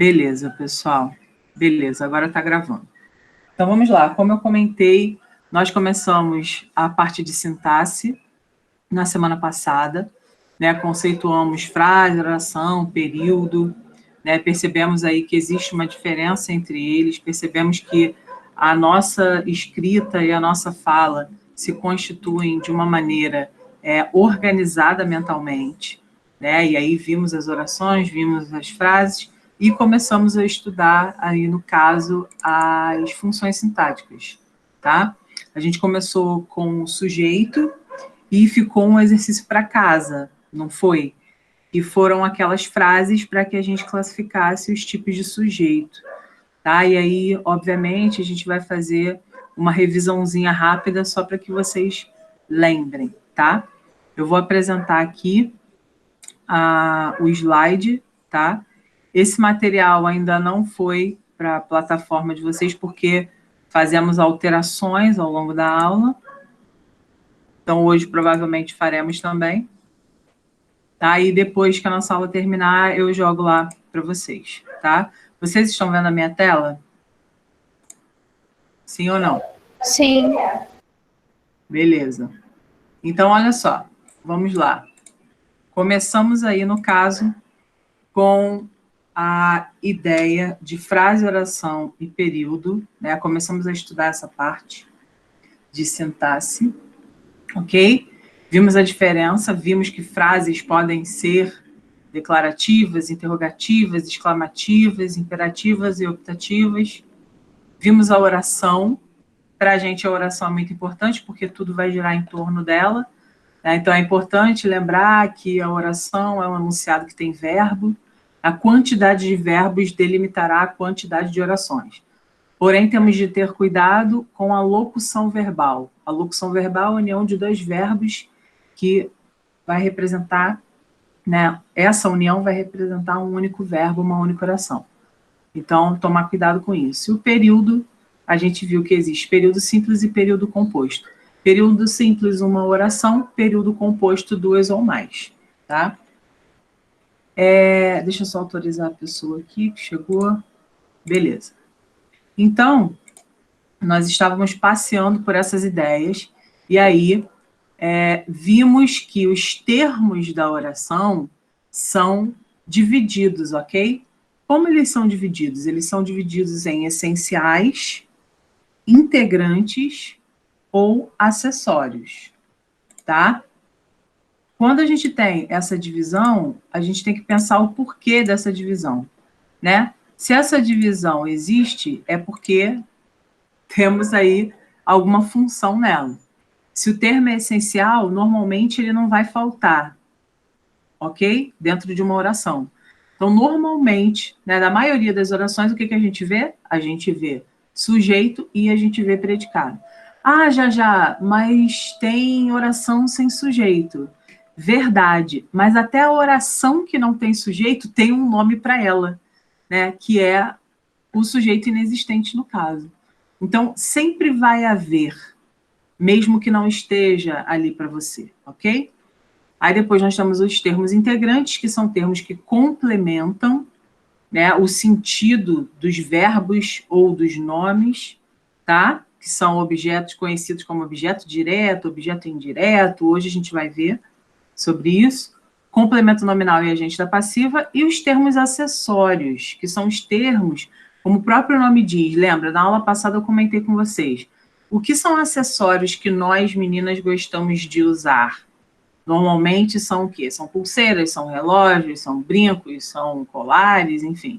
Beleza, pessoal. Beleza, agora está gravando. Então, vamos lá. Como eu comentei, nós começamos a parte de sintaxe na semana passada, né? Conceituamos frase, oração, período, né? Percebemos aí que existe uma diferença entre eles, percebemos que a nossa escrita e a nossa fala se constituem de uma maneira organizada mentalmente, né? E aí vimos as orações, vimos as frases e começamos a estudar aí, no caso, as funções sintáticas, tá? A gente começou com o sujeito e ficou um exercício para casa, não foi? E foram aquelas frases para que a gente classificasse os tipos de sujeito, tá? E aí, obviamente, a gente vai fazer uma revisãozinha rápida só para que vocês lembrem, tá? Eu vou apresentar aqui o slide, tá? Esse material ainda não foi para a plataforma de vocês, porque fazemos alterações ao longo da aula. Então, hoje, provavelmente, faremos também. Tá? E depois que a nossa aula terminar, eu jogo lá para vocês, tá? Vocês estão vendo a minha tela? Sim ou não? Sim. Beleza. Então, olha só. Vamos lá. Começamos aí, no caso, com a ideia de frase, oração e período, né? Começamos a estudar essa parte de sintaxe, ok? Vimos a diferença, vimos que frases podem ser declarativas, interrogativas, exclamativas, imperativas e optativas. Vimos a oração. Para a gente, a oração é muito importante, porque tudo vai girar em torno dela, né? Então, é importante lembrar que a oração é um enunciado que tem verbo. A quantidade de verbos delimitará a quantidade de orações. Porém, temos de ter cuidado com a locução verbal. A locução verbal é a união de dois verbos que vai representar, né? Essa união vai representar um único verbo, uma única oração. Então, tomar cuidado com isso. E o período, a gente viu que existe período simples e período composto. Período simples, uma oração. Período composto, duas ou mais, tá? Deixa eu só autorizar a pessoa aqui que chegou. Beleza. Então, nós estávamos passeando por essas ideias e aí vimos que os termos da oração são divididos, ok? Como eles são divididos? Eles são divididos em essenciais, integrantes ou acessórios, tá? Quando a gente tem essa divisão, a gente tem que pensar o porquê dessa divisão, né? Se essa divisão existe, é porque temos aí alguma função nela. Se o termo é essencial, normalmente ele não vai faltar, ok? Dentro de uma oração. Então, normalmente, né, na maioria das orações, o que a gente vê? A gente vê sujeito e a gente vê predicado. Ah, já, mas tem oração sem sujeito. Verdade, mas até a oração que não tem sujeito tem um nome para ela, né, que é o sujeito inexistente no caso. Então, sempre vai haver, mesmo que não esteja ali para você, ok? Aí depois nós temos os termos integrantes, que são termos que complementam, né, o sentido dos verbos ou dos nomes, tá? Que são objetos conhecidos como objeto direto, objeto indireto. Hoje a gente vai ver sobre isso. Complemento nominal e agente da passiva. E os termos acessórios, que são os termos, como o próprio nome diz. Lembra, na aula passada eu comentei com vocês. O que são acessórios que nós, meninas, gostamos de usar? Normalmente são o quê? São pulseiras, são relógios, são brincos, são colares, enfim.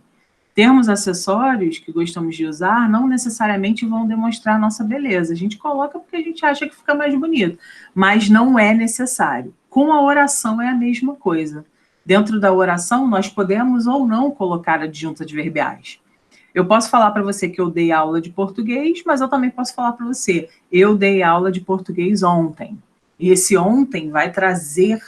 Termos acessórios que gostamos de usar não necessariamente vão demonstrar a nossa beleza. A gente coloca porque a gente acha que fica mais bonito, mas não é necessário. Com a oração é a mesma coisa. Dentro da oração, nós podemos ou não colocar adjuntos adverbiais. Eu posso falar para você que eu dei aula de português, mas eu também posso falar para você, eu dei aula de português ontem. E esse ontem vai trazer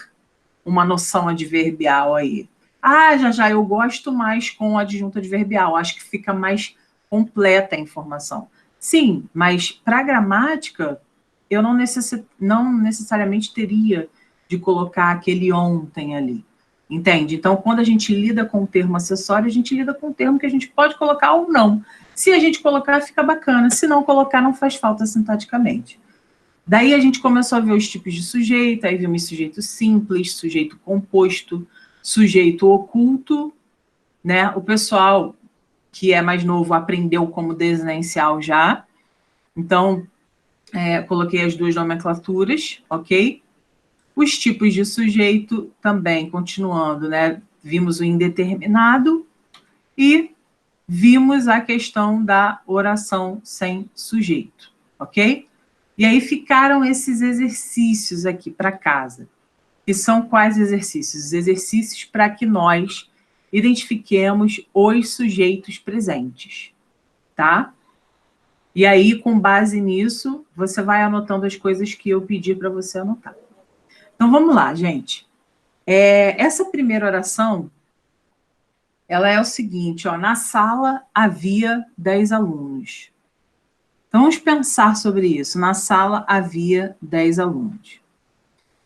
uma noção adverbial aí. Ah, já, eu gosto mais com adjunto adverbial, acho que fica mais completa a informação. Sim, mas para a gramática, eu não necessariamente teria de colocar aquele ontem ali. Entende? Então, quando a gente lida com o termo acessório, a gente lida com o termo que a gente pode colocar ou não. Se a gente colocar, fica bacana. Se não colocar, não faz falta sintaticamente. Daí a gente começou a ver os tipos de sujeito, aí vimos sujeito simples, sujeito composto, sujeito oculto, né? O pessoal que é mais novo aprendeu como desinicial já. Então, coloquei as duas nomenclaturas, ok? Os tipos de sujeito também, continuando, né? Vimos o indeterminado e vimos a questão da oração sem sujeito, ok? E aí ficaram esses exercícios aqui para casa. E são quais exercícios? Exercícios para que nós identifiquemos os sujeitos presentes, tá? E aí, com base nisso, você vai anotando as coisas que eu pedi para você anotar. Então, vamos lá, gente. Essa primeira oração, ela é o seguinte, ó, na sala havia 10 alunos. Então, vamos pensar sobre isso. Na sala havia 10 alunos.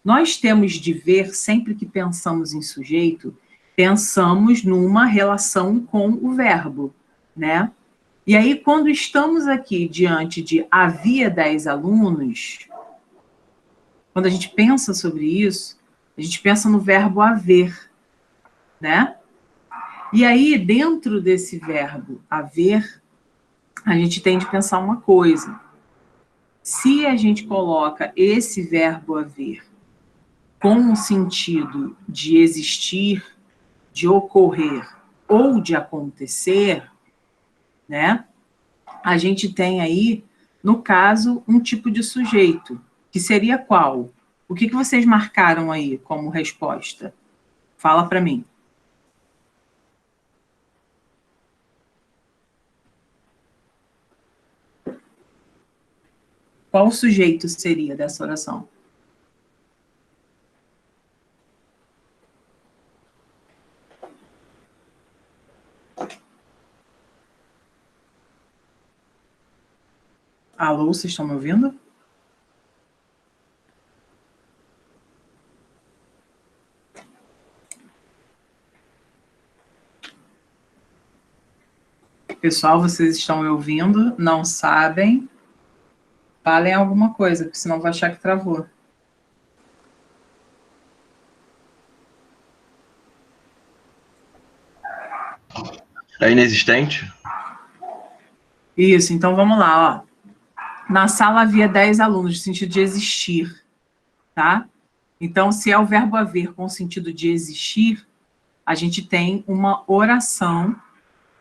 Nós temos de ver, sempre que pensamos em sujeito, pensamos numa relação com o verbo, né? E aí, quando estamos aqui diante de havia 10 alunos, quando a gente pensa sobre isso, a gente pensa no verbo haver, né? E aí, dentro desse verbo haver, a gente tem de pensar uma coisa. Se a gente coloca esse verbo haver com o sentido de existir, de ocorrer ou de acontecer, né? A gente tem aí, no caso, um tipo de sujeito, que seria qual? O que vocês marcaram aí como resposta? Fala para mim. Qual o sujeito seria dessa oração? Alô, vocês estão me ouvindo? Pessoal, vocês estão me ouvindo? Não sabem? Falem alguma coisa, porque senão vai achar que travou. É inexistente? Isso, então vamos lá, ó. Na sala havia 10 alunos, no sentido de existir, tá? Então, se é o verbo haver com o sentido de existir, a gente tem uma oração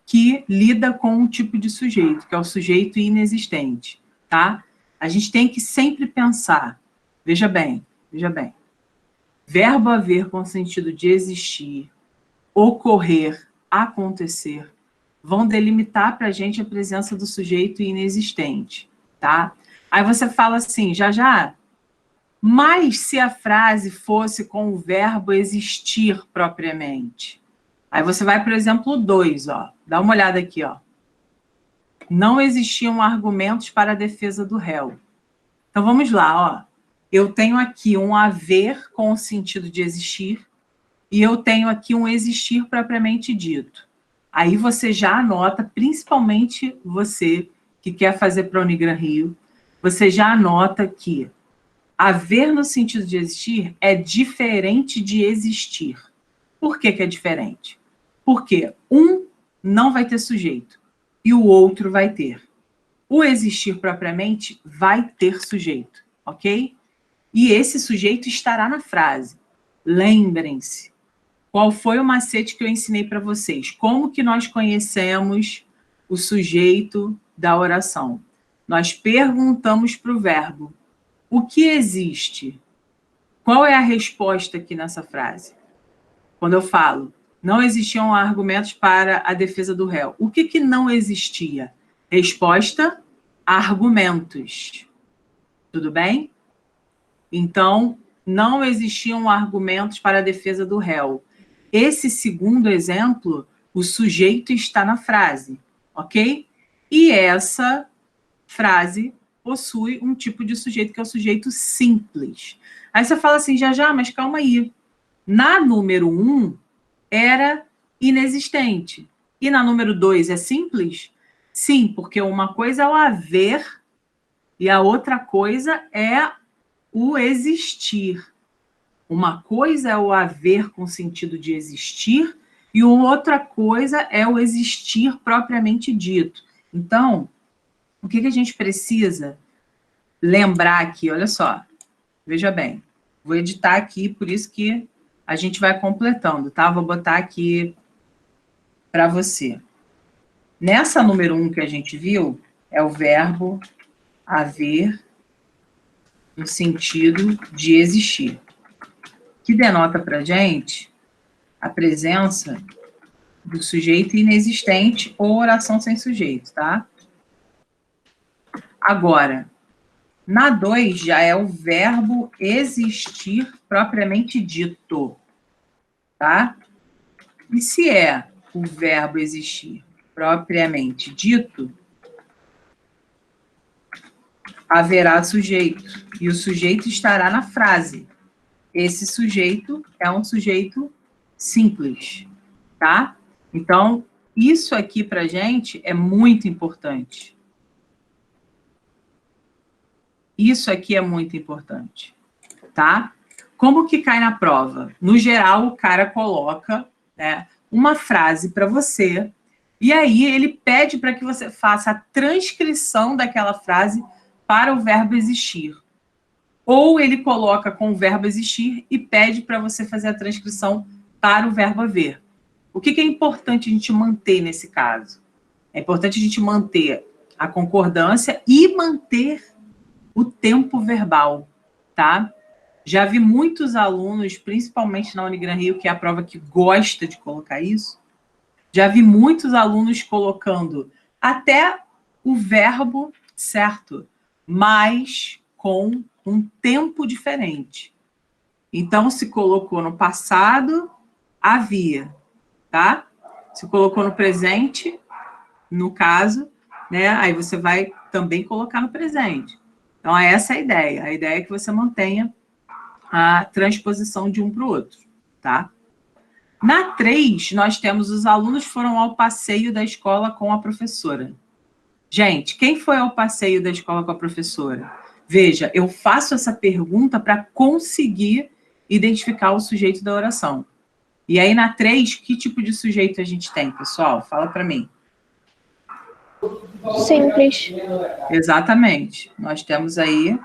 que lida com um tipo de sujeito, que é o sujeito inexistente, tá? A gente tem que sempre pensar, veja bem, verbo haver com o sentido de existir, ocorrer, acontecer, vão delimitar para a gente a presença do sujeito inexistente, tá? Aí você fala assim, já, mas se a frase fosse com o verbo existir propriamente? Aí você vai para o exemplo 2, ó. Dá uma olhada aqui, ó. Não existiam argumentos para a defesa do réu. Então vamos lá, ó. Eu tenho aqui um haver com o sentido de existir e eu tenho aqui um existir propriamente dito. Aí você já anota, principalmente você que quer fazer para a Unigran Rio, você já anota que haver no sentido de existir é diferente de existir. Por que é diferente? Porque um não vai ter sujeito e o outro vai ter. O existir propriamente vai ter sujeito, ok? E esse sujeito estará na frase. Lembrem-se, qual foi o macete que eu ensinei para vocês? Como que nós conhecemos o sujeito da oração? Nós perguntamos para o verbo, o que existe? Qual é a resposta aqui nessa frase? Quando eu falo, não existiam argumentos para a defesa do réu. O que não existia? Resposta, argumentos. Tudo bem? Então, não existiam argumentos para a defesa do réu. Esse segundo exemplo, o sujeito está na frase, ok? E essa frase possui um tipo de sujeito que é o sujeito simples. Aí você fala assim, já, mas calma aí. Na número 1, era inexistente. E na número 2, é simples? Sim, porque uma coisa é o haver e a outra coisa é o existir. Uma coisa é o haver com sentido de existir e outra coisa é o existir propriamente dito. Então, o que a gente precisa lembrar aqui? Olha só, veja bem, vou editar aqui, por isso que a gente vai completando, tá? Vou botar aqui para você. Nessa número 1 que a gente viu, é o verbo haver no sentido de existir, que denota para a gente a presença do sujeito inexistente ou oração sem sujeito, tá? Agora, na 2 já é o verbo existir propriamente dito, tá? E se é o verbo existir propriamente dito, haverá sujeito, e o sujeito estará na frase. Esse sujeito é um sujeito simples, tá? Então, isso aqui para a gente é muito importante. Isso aqui é muito importante, tá? Como que cai na prova? No geral, o cara coloca, né, uma frase para você, e aí ele pede para que você faça a transcrição daquela frase para o verbo existir. Ou ele coloca com o verbo existir e pede para você fazer a transcrição para o verbo haver. O que é importante a gente manter nesse caso? É importante a gente manter a concordância e manter o tempo verbal, tá? Já vi muitos alunos, principalmente na Unigran Rio, que é a prova que gosta de colocar isso, já vi muitos alunos colocando até o verbo certo, mas com um tempo diferente. Então, se colocou no passado, havia, tá? Se colocou no presente, no caso, né? Aí você vai também colocar no presente. Então, essa é a ideia. A ideia é que você mantenha a transposição de um para o outro, tá? Na 3, nós temos os alunos foram ao passeio da escola com a professora. Gente, quem foi ao passeio da escola com a professora? Veja, eu faço essa pergunta para conseguir identificar o sujeito da oração. E aí, na 3, que tipo de sujeito a gente tem, pessoal? Fala para mim. Simples. Exatamente. Nós temos aí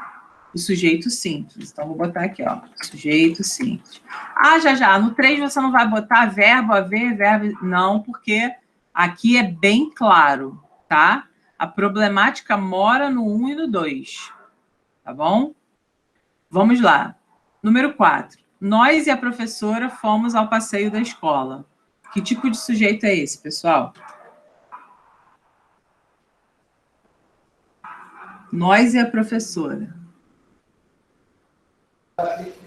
o sujeito simples. Então, vou botar aqui, ó, sujeito simples. Ah, já, no 3 você não vai botar verbo, haver, verbo... Não, porque aqui é bem claro, tá? A problemática mora no 1 e no 2, tá bom? Vamos lá. Número 4. Nós e a professora fomos ao passeio da escola. Que tipo de sujeito é esse, pessoal? Nós e a professora.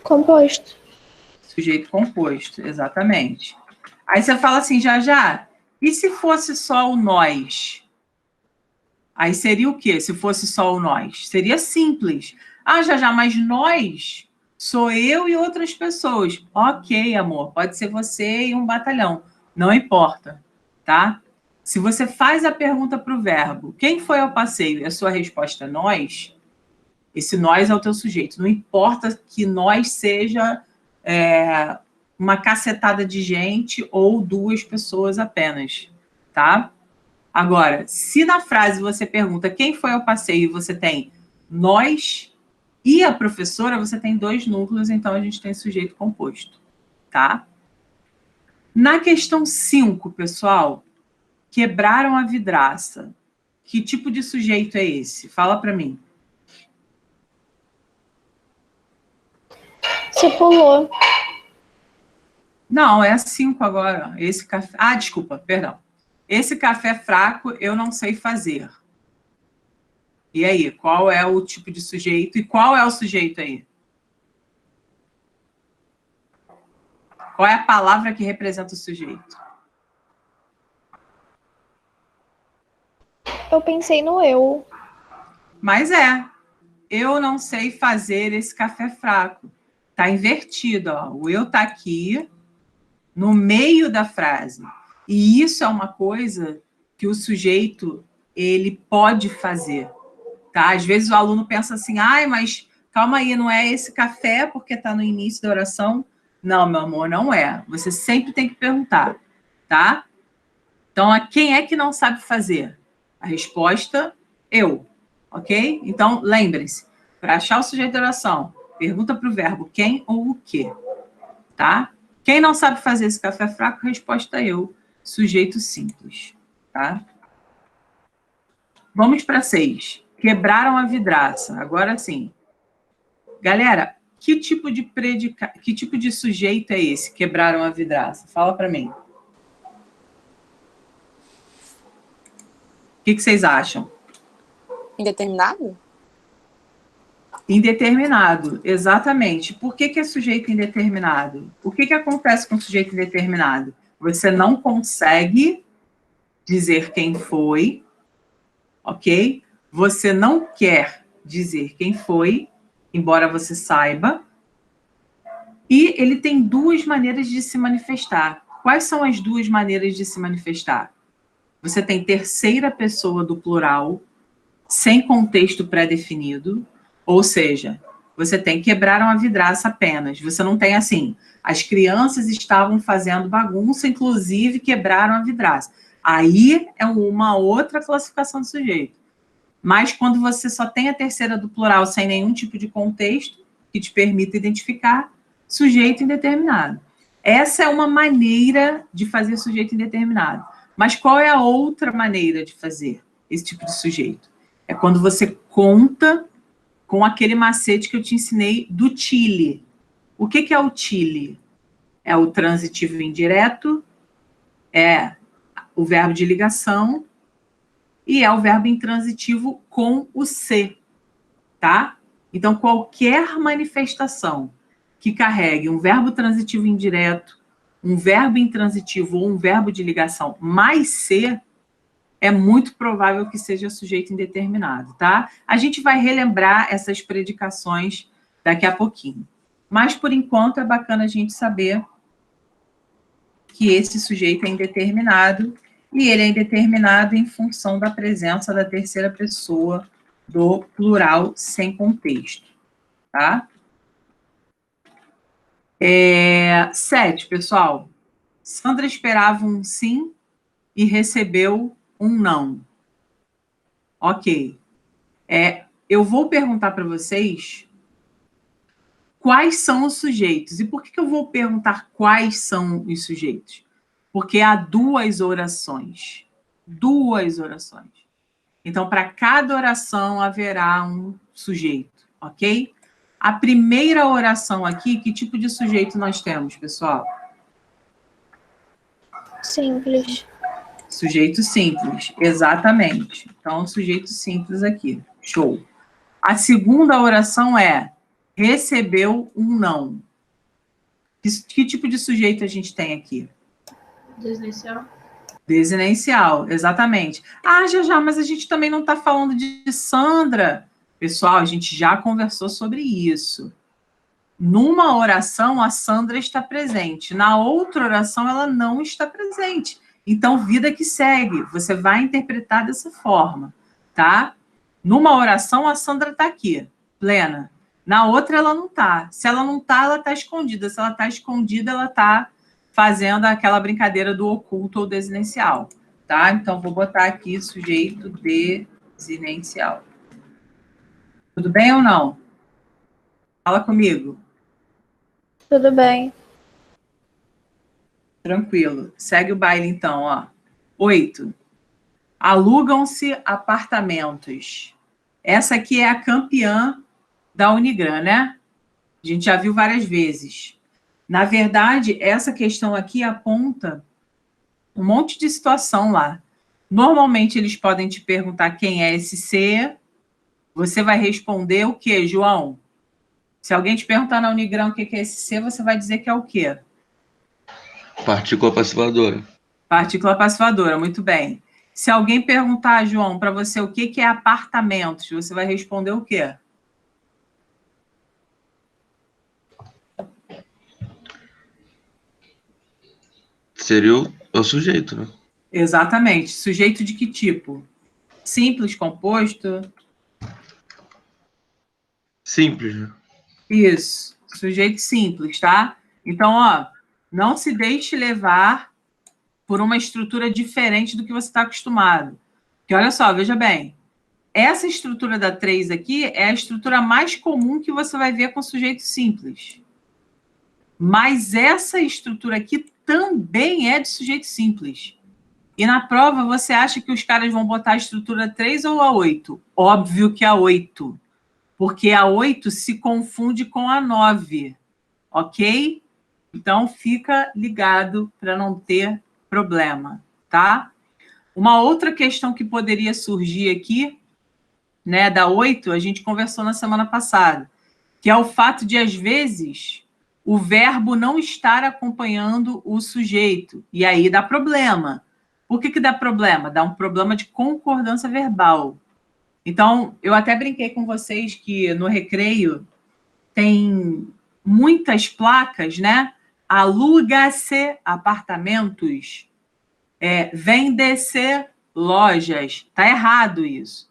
Composto. Sujeito composto, exatamente. Aí você fala assim, já, e se fosse só o nós? Aí seria o quê, se fosse só o nós? Seria simples. Ah, já, mas nós sou eu e outras pessoas. Ok, amor, pode ser você e um batalhão. Não importa, tá? Se você faz a pergunta para o verbo, quem foi ao passeio? E a sua resposta é nós, esse nós é o teu sujeito. Não importa que nós seja uma cacetada de gente ou 2 pessoas apenas, tá? Agora, se na frase você pergunta quem foi ao passeio e você tem nós e a professora, você tem 2 núcleos, então a gente tem sujeito composto, tá? Na questão 5, pessoal, quebraram a vidraça. Que tipo de sujeito é esse? Fala para mim. Você pulou. Não, é 5 agora. Esse café... Ah, desculpa, perdão. Esse café fraco eu não sei fazer. E aí, qual é o tipo de sujeito? E qual é o sujeito aí? Qual é a palavra que representa o sujeito? Eu pensei no eu. Mas eu não sei fazer esse café fraco. Tá invertido, ó. O eu tá aqui no meio da frase. E isso é uma coisa que o sujeito ele pode fazer, tá? Às vezes o aluno pensa assim, ai, mas calma aí, não é esse café porque está no início da oração? Não, meu amor, não é. Você sempre tem que perguntar, tá? Então, quem é que não sabe fazer? A resposta, eu, ok? Então, lembrem-se, para achar o sujeito da oração, pergunta para o verbo quem ou o que, tá? Quem não sabe fazer esse café fraco, resposta eu, sujeito simples, tá? Vamos para 6. Quebraram a vidraça. Agora sim. Galera, que tipo de sujeito é esse? Quebraram a vidraça. Fala para mim. O que vocês acham? Indeterminado? Indeterminado, exatamente. Por que é sujeito indeterminado? O que acontece com o sujeito indeterminado? Você não consegue dizer quem foi, ok? Você não quer dizer quem foi, embora você saiba, e ele tem duas maneiras de se manifestar. Quais são as duas maneiras de se manifestar? Você tem terceira pessoa do plural, sem contexto pré-definido, ou seja, você tem quebraram a vidraça apenas. Você não tem assim, as crianças estavam fazendo bagunça, inclusive quebraram a vidraça. Aí é uma outra classificação do sujeito. Mas quando você só tem a terceira do plural sem nenhum tipo de contexto que te permita identificar, sujeito indeterminado. Essa é uma maneira de fazer sujeito indeterminado. Mas qual é a outra maneira de fazer esse tipo de sujeito? É quando você conta com aquele macete que eu te ensinei do tile. O que é o tile? É o transitivo indireto, é o verbo de ligação e é o verbo intransitivo com o se, tá? Então, qualquer manifestação que carregue um verbo transitivo indireto, um verbo intransitivo ou um verbo de ligação mais se, é muito provável que seja sujeito indeterminado, tá? A gente vai relembrar essas predicações daqui a pouquinho. Mas, por enquanto, é bacana a gente saber que esse sujeito é indeterminado, e ele é indeterminado em função da presença da terceira pessoa do plural sem contexto, tá? 7, pessoal. Sandra esperava um sim e recebeu um não. Ok. Eu vou perguntar para vocês quais são os sujeitos. E por que eu vou perguntar quais são os sujeitos? Porque há duas orações. Duas orações. Então, para cada oração haverá um sujeito, ok? A primeira oração aqui, que tipo de sujeito nós temos, pessoal? Simples. Sujeito simples, exatamente. Então, sujeito simples aqui. Show. A segunda oração é recebeu um não. Que tipo de sujeito a gente tem aqui? Desinicial. Desinicial, exatamente. Ah, já, mas a gente também não está falando de Sandra. Pessoal, a gente já conversou sobre isso. Numa oração, a Sandra está presente. Na outra oração, ela não está presente. Então, vida que segue. Você vai interpretar dessa forma, tá? Numa oração, a Sandra está aqui, plena. Na outra, ela não está. Se ela não está, ela está escondida. Se ela está escondida, ela está fazendo aquela brincadeira do oculto ou desinencial, tá? Então, vou botar aqui sujeito desinencial. Tudo bem ou não? Fala comigo. Tudo bem. Tranquilo. Segue o baile, então, ó. 8. Alugam-se apartamentos. Essa aqui é a campeã da Unigran, né? A gente já viu várias vezes. Na verdade, essa questão aqui aponta um monte de situação lá. Normalmente, eles podem te perguntar quem é esse ser. Você vai responder o quê, João? Se alguém te perguntar na Unigran o que é esse ser, você vai dizer que é o quê? Partícula passivadora. Partícula passivadora, muito bem. Se alguém perguntar, João, para você o que é apartamentos, você vai responder o quê? Seria o sujeito, né? Exatamente. Sujeito de que tipo? Simples, composto? Simples, né? Isso. Sujeito simples, tá? Então, ó, não se deixe levar por uma estrutura diferente do que você está acostumado. Porque, olha só, veja bem, essa estrutura da 3 aqui é a estrutura mais comum que você vai ver com sujeito simples. Mas essa estrutura aqui também é de sujeito simples. E na prova, você acha que os caras vão botar a estrutura 3 ou a 8? Óbvio que a 8. Porque a 8 se confunde com a 9. Ok? Então, fica ligado para não ter problema, tá? Uma outra questão que poderia surgir aqui, né, da 8, a gente conversou na semana passada, que é o fato de, às vezes, o verbo não estar acompanhando o sujeito. E aí dá problema. Por que dá problema? Dá um problema de concordância verbal. Então, eu até brinquei com vocês que no recreio tem muitas placas, né? Aluga-se apartamentos, vende-se lojas. Está errado isso.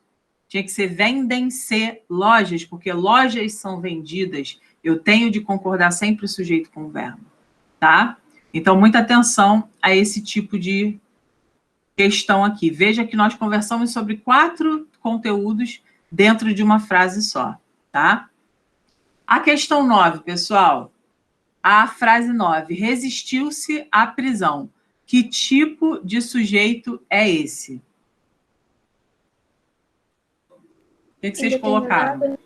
Tinha que ser vendem-se lojas, porque lojas são vendidas. Eu tenho de concordar sempre o sujeito com o verbo, tá? Então, muita atenção a esse tipo de questão aqui. Veja que nós conversamos sobre 4 conteúdos dentro de uma frase só, tá? A questão 9, pessoal. A frase 9. Resistiu-se à prisão. Que tipo de sujeito é esse? O que vocês colocaram?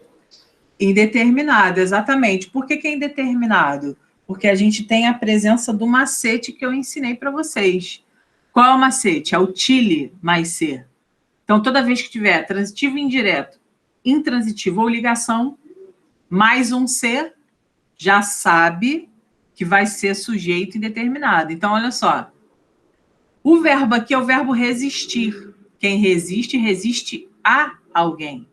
Indeterminado, exatamente. Por que é indeterminado? Porque a gente tem a presença do macete que eu ensinei para vocês. Qual é o macete? É o tile mais ser. Então, toda vez que tiver transitivo indireto, intransitivo ou ligação, mais um ser, já sabe que vai ser sujeito indeterminado. Então, olha só. O verbo aqui é o verbo resistir. Quem resiste, resiste a alguém.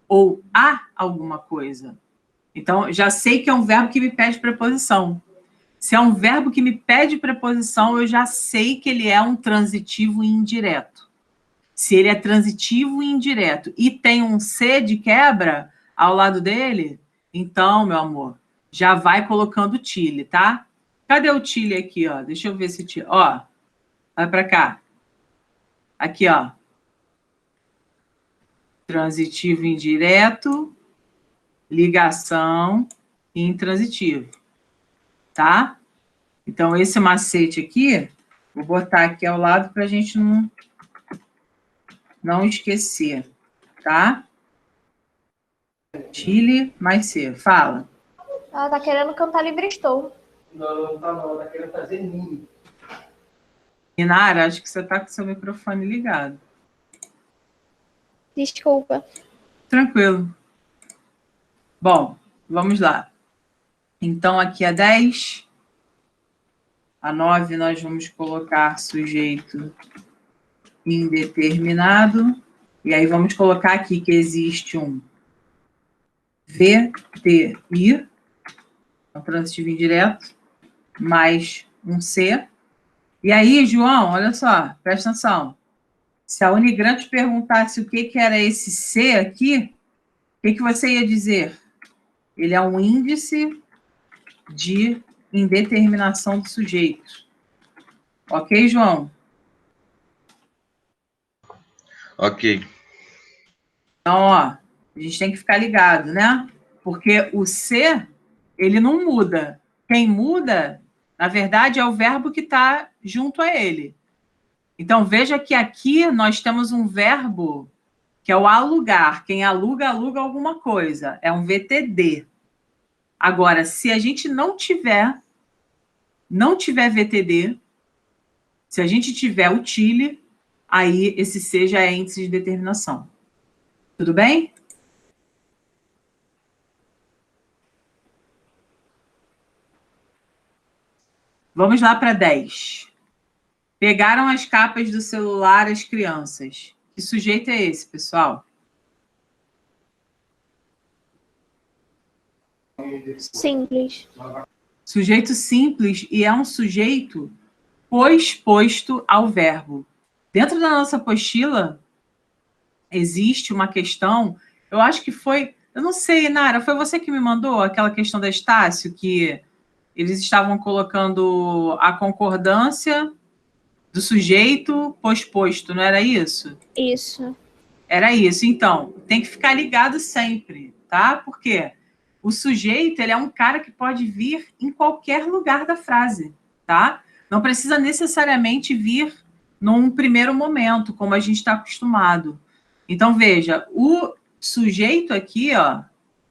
Ou a alguma coisa. Então, já sei que é um verbo que me pede preposição. Se é um verbo que me pede preposição, eu já sei que ele é um transitivo indireto. Se ele é transitivo e indireto e tem um C de quebra ao lado dele, então, meu amor, já vai colocando o tile, tá? Cadê o tile aqui, ó? Deixa eu ver se tile. Ó, vai para cá. Aqui, ó. Transitivo indireto, ligação e intransitivo, tá? Então, esse macete aqui, vou botar aqui ao lado para a gente não esquecer, tá? Chile mais C. Fala. Ela tá querendo cantar Livre Estou. Não tá não, ela tá querendo fazer ninho. Inara, acho que você está com seu microfone ligado. Desculpa. Tranquilo. Bom, vamos lá. Então, aqui a 10. A 9 nós vamos colocar sujeito indeterminado. E aí vamos colocar aqui que existe um VTI, um transitivo indireto, mais um C. E aí, João, olha só, presta atenção. Se a Unigrant perguntasse o que era esse C aqui, o que você ia dizer? Ele é um índice de indeterminação do sujeito. Ok, João? Ok. Então, ó, a gente tem que ficar ligado, né? Porque o C, ele não muda. Quem muda, na verdade, é o verbo que está junto a ele. Então, veja que aqui nós temos um verbo que é o alugar. Quem aluga, aluga alguma coisa. É um VTD. Agora, se a gente não tiver VTD, se a gente tiver o tile, aí esse C já é índice de determinação. Tudo bem? Vamos lá para 10. Pegaram as capas do celular as crianças. Que sujeito é esse, pessoal? Simples. Sujeito simples, e é um sujeito pois posto ao verbo. Dentro da nossa apostila, existe uma questão, eu acho que foi, eu não sei, Nara, foi você que me mandou aquela questão da Estácio, que eles estavam colocando a concordância do sujeito posto, não era isso? Isso. Era isso. Então, tem que ficar ligado sempre, tá? Porque o sujeito, ele é um cara que pode vir em qualquer lugar da frase, tá? Não precisa necessariamente vir num primeiro momento, como a gente está acostumado. Então, veja, o sujeito aqui,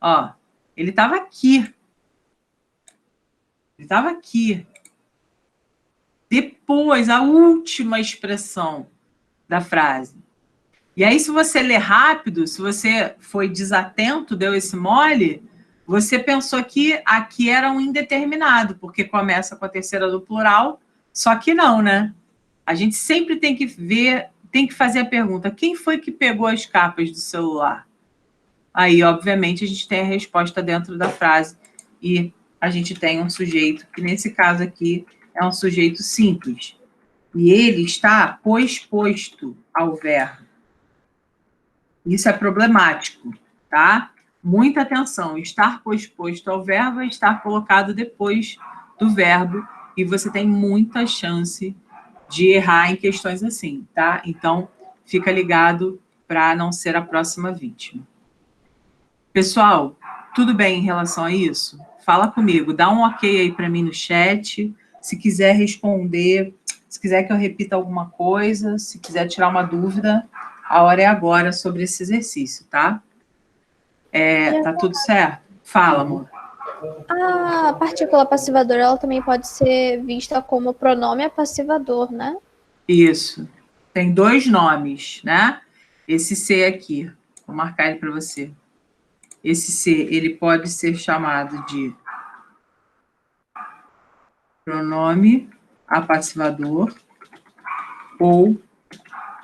ó, ele estava aqui. Ele estava aqui. Depois, a última expressão da frase. E aí, se você ler rápido, se você foi desatento, deu esse mole, você pensou que aqui era um indeterminado, porque começa com a terceira do plural, só que não, né? A gente sempre tem que ver, tem que fazer a pergunta, quem foi que pegou as capas do celular? Aí, obviamente, a gente tem a resposta dentro da frase e a gente tem um sujeito, que nesse caso aqui é um sujeito simples. E ele está posto ao verbo. Isso é problemático, tá? Muita atenção. Estar posto ao verbo é estar colocado depois do verbo e você tem muita chance de errar em questões assim, tá? Então, fica ligado para não ser a próxima vítima. Pessoal, tudo bem em relação a isso? Fala comigo, dá um ok aí para mim no chat. Se quiser responder, se quiser que eu repita alguma coisa, se quiser tirar uma dúvida, a hora é agora sobre esse exercício, tá? Tá tudo certo? Fala, amor. A partícula passivadora, ela também pode ser vista como pronome apassivador, né? Isso. Tem dois nomes, né? Esse C aqui, vou marcar ele para você. Esse C, ele pode ser chamado de pronome apassivador ou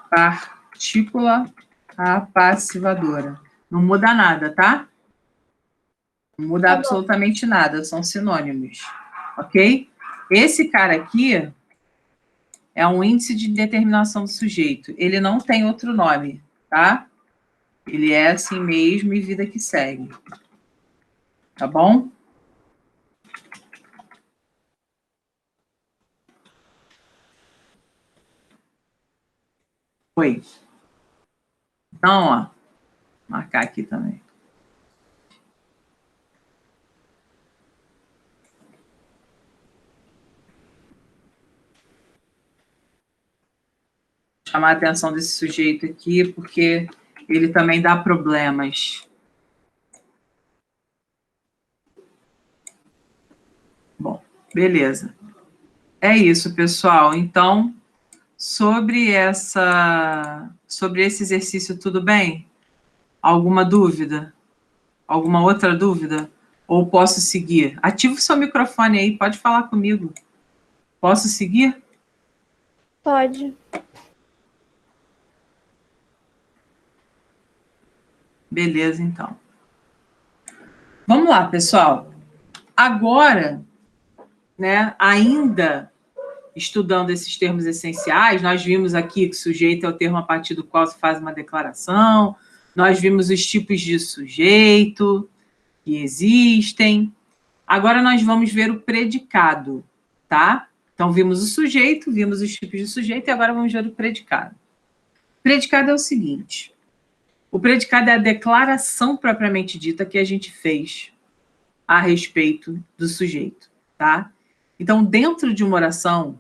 partícula apassivadora. Não muda nada, tá? Não muda absolutamente nada, são sinônimos, ok? Esse cara aqui é um índice de determinação do sujeito. Ele não tem outro nome, tá? Ele é assim mesmo e vida que segue. Tá bom? Foi. Então, ó, marcar aqui também. Chamar a atenção desse sujeito aqui, porque ele também dá problemas. Bom, beleza. É isso, pessoal. Então, sobre esse exercício, tudo bem? Alguma dúvida? Alguma outra dúvida? Ou posso seguir? Ativa o seu microfone aí, pode falar comigo. Posso seguir? Pode. Beleza, então. Vamos lá, pessoal. Agora, né, ainda estudando esses termos essenciais, nós vimos aqui que sujeito é o termo a partir do qual se faz uma declaração, nós vimos os tipos de sujeito que existem. Agora nós vamos ver o predicado, tá? Então, vimos o sujeito, vimos os tipos de sujeito, e agora vamos ver o predicado. O predicado é o seguinte: o predicado é a declaração propriamente dita que a gente fez a respeito do sujeito, tá? Então, dentro de uma oração,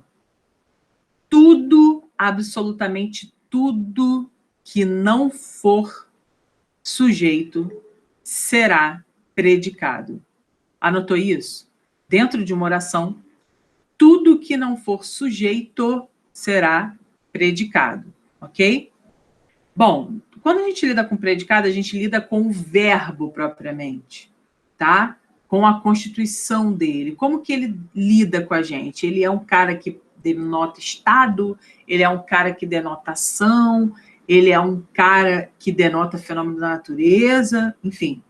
tudo, absolutamente tudo que não for sujeito será predicado. Anotou isso? Dentro de uma oração, tudo que não for sujeito será predicado, ok? Bom, quando a gente lida com predicado, a gente lida com o verbo propriamente, tá? Com a constituição dele. Como que ele lida com a gente? Ele é um cara que denota estado, ele é um cara que denota ação, ele é um cara que denota fenômeno da natureza, enfim.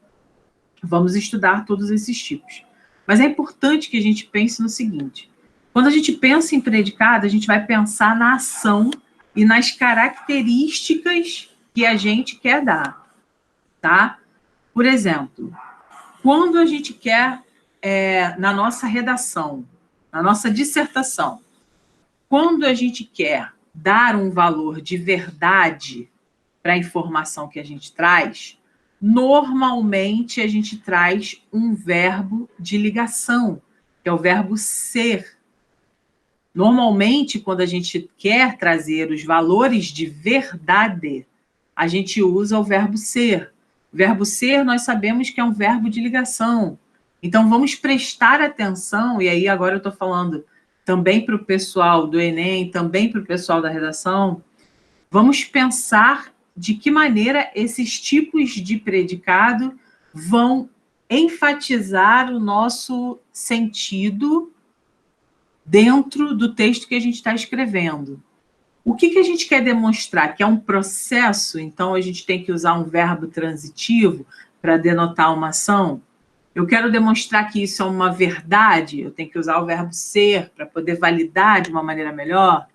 Vamos estudar todos esses tipos. Mas é importante que a gente pense no seguinte: Quando a gente pensa em predicado, a gente vai pensar na ação e nas características que a gente quer dar, tá? Por exemplo, quando a gente quer, na nossa redação, na nossa dissertação, quando a gente quer dar um valor de verdade para a informação que a gente traz, normalmente a gente traz um verbo de ligação, que é o verbo ser. Normalmente, quando a gente quer trazer os valores de verdade, a gente usa o verbo ser. O verbo ser, nós sabemos que é um verbo de ligação. Então, vamos prestar atenção, e aí agora eu estou falando também para o pessoal do Enem, também para o pessoal da redação, vamos pensar de que maneira esses tipos de predicado vão enfatizar o nosso sentido dentro do texto que a gente está escrevendo. O que a gente quer demonstrar? Que é um processo, então a gente tem que usar um verbo transitivo para denotar uma ação. Eu quero demonstrar que isso é uma verdade, eu tenho que usar o verbo ser para poder validar de uma maneira melhor,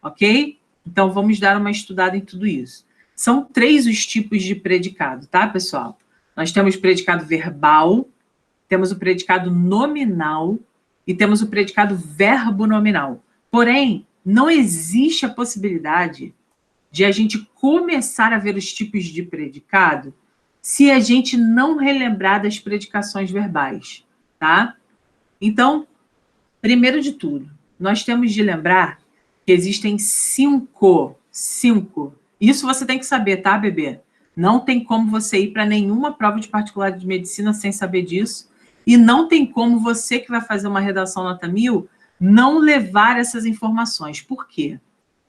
ok? Então, vamos dar uma estudada em tudo isso. São 3 os tipos de predicado, tá, pessoal? Nós temos o predicado verbal, temos o predicado nominal e temos o predicado verbo nominal. Porém, não existe a possibilidade de a gente começar a ver os tipos de predicado se a gente não relembrar das predicações verbais, tá? Então, primeiro de tudo, nós temos de lembrar que existem 5. Isso você tem que saber, tá, bebê? Não tem como você ir para nenhuma prova de particular de medicina sem saber disso, e não tem como você que vai fazer uma redação nota 1000 não levar essas informações. Por quê?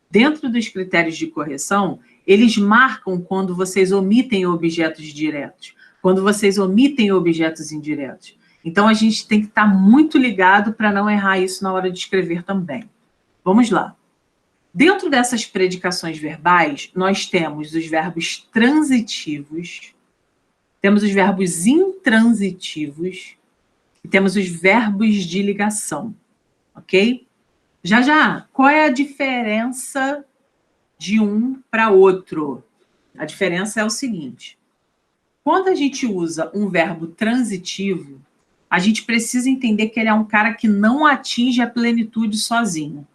Dentro dos critérios de correção, eles marcam quando vocês omitem objetos diretos, quando vocês omitem objetos indiretos. Então, a gente tem que estar muito ligado para não errar isso na hora de escrever também. Vamos lá. Dentro dessas predicações verbais, nós temos os verbos transitivos, temos os verbos intransitivos e temos os verbos de ligação, ok? Já, qual é a diferença de um para outro? A diferença é o seguinte: quando a gente usa um verbo transitivo, a gente precisa entender que ele é um cara que não atinge a plenitude sozinho.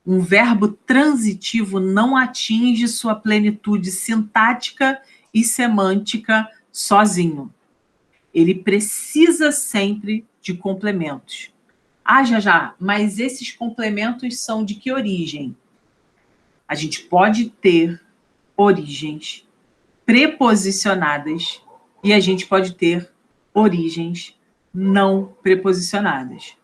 Um verbo transitivo não atinge sua plenitude sintática e semântica sozinho. Ele precisa sempre de complementos. Já, mas esses complementos são de que origem? A gente pode ter origens preposicionadas e a gente pode ter origens não preposicionadas.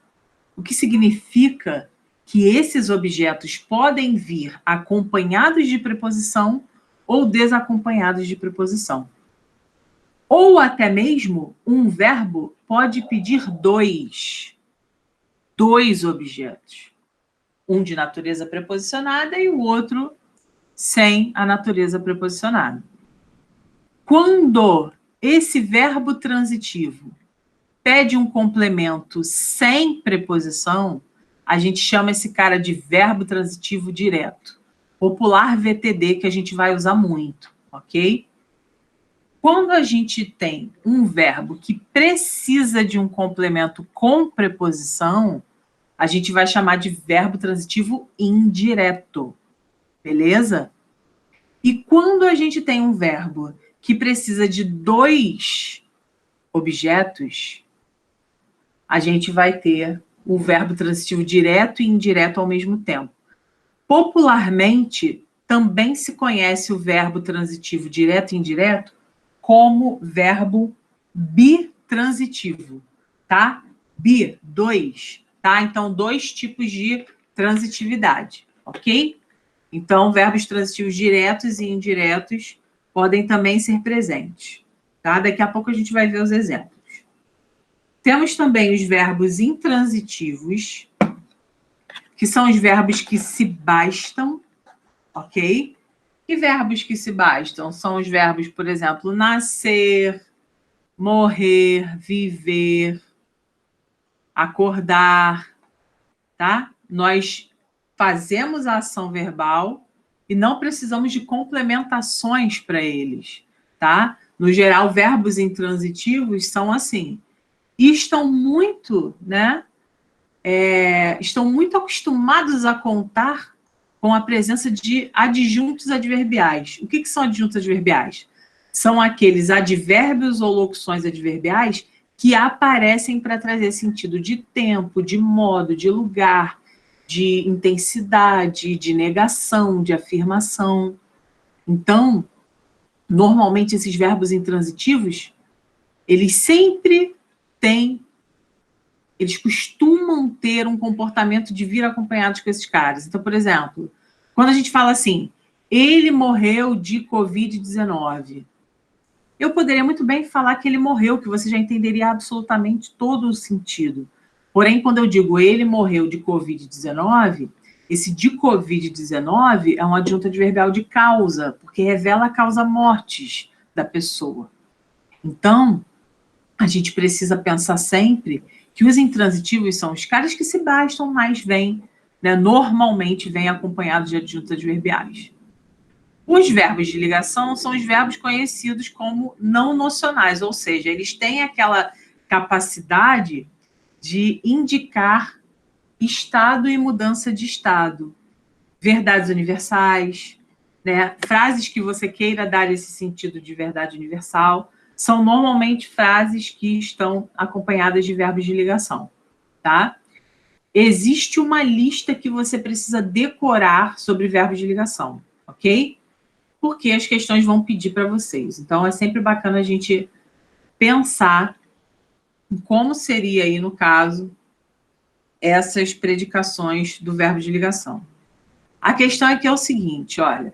O que significa que esses objetos podem vir acompanhados de preposição ou desacompanhados de preposição. Ou até mesmo um verbo pode pedir dois objetos. Um de natureza preposicionada e o outro sem a natureza preposicionada. Quando esse verbo transitivo pede um complemento sem preposição, a gente chama esse cara de verbo transitivo direto. Popular VTD, que a gente vai usar muito, ok? Quando a gente tem um verbo que precisa de um complemento com preposição, a gente vai chamar de verbo transitivo indireto, beleza? E quando a gente tem um verbo que precisa de 2 objetos, a gente vai ter o verbo transitivo direto e indireto ao mesmo tempo. Popularmente, também se conhece o verbo transitivo direto e indireto como verbo bitransitivo, tá? Bi, 2, tá? Então, 2 tipos de transitividade, ok? Então, verbos transitivos diretos e indiretos podem também ser presentes, tá? Daqui a pouco a gente vai ver os exemplos. Temos também os verbos intransitivos, que são os verbos que se bastam, ok? E verbos que se bastam são os verbos, por exemplo, nascer, morrer, viver, acordar, tá? Nós fazemos a ação verbal e não precisamos de complementações para eles, tá? No geral, verbos intransitivos são assim. E estão muito, né? Estão muito acostumados a contar com a presença de adjuntos adverbiais. O que são adjuntos adverbiais? São aqueles advérbios ou locuções adverbiais que aparecem para trazer sentido de tempo, de modo, de lugar, de intensidade, de negação, de afirmação. Então, normalmente, esses verbos intransitivos, eles sempre têm, eles costumam ter um comportamento de vir acompanhados com esses caras. Então, por exemplo, quando a gente fala assim, ele morreu de Covid-19, eu poderia muito bem falar que ele morreu, que você já entenderia absolutamente todo o sentido. Porém, quando eu digo ele morreu de Covid-19, esse de Covid-19 é um adjunto adverbial de causa, porque revela a causa-mortes da pessoa. Então, a gente precisa pensar sempre que os intransitivos são os caras que se bastam, mas vêm, né, normalmente vêm acompanhados de adjuntos adverbiais. Os verbos de ligação são os verbos conhecidos como não nocionais, ou seja, eles têm aquela capacidade de indicar estado e mudança de estado, verdades universais, né? Frases que você queira dar esse sentido de verdade universal, são normalmente frases que estão acompanhadas de verbos de ligação, tá? Existe uma lista que você precisa decorar sobre verbos de ligação, ok? Porque as questões vão pedir para vocês. Então, é sempre bacana a gente pensar em como seria aí, no caso, essas predicações do verbo de ligação. A questão aqui é o seguinte, olha,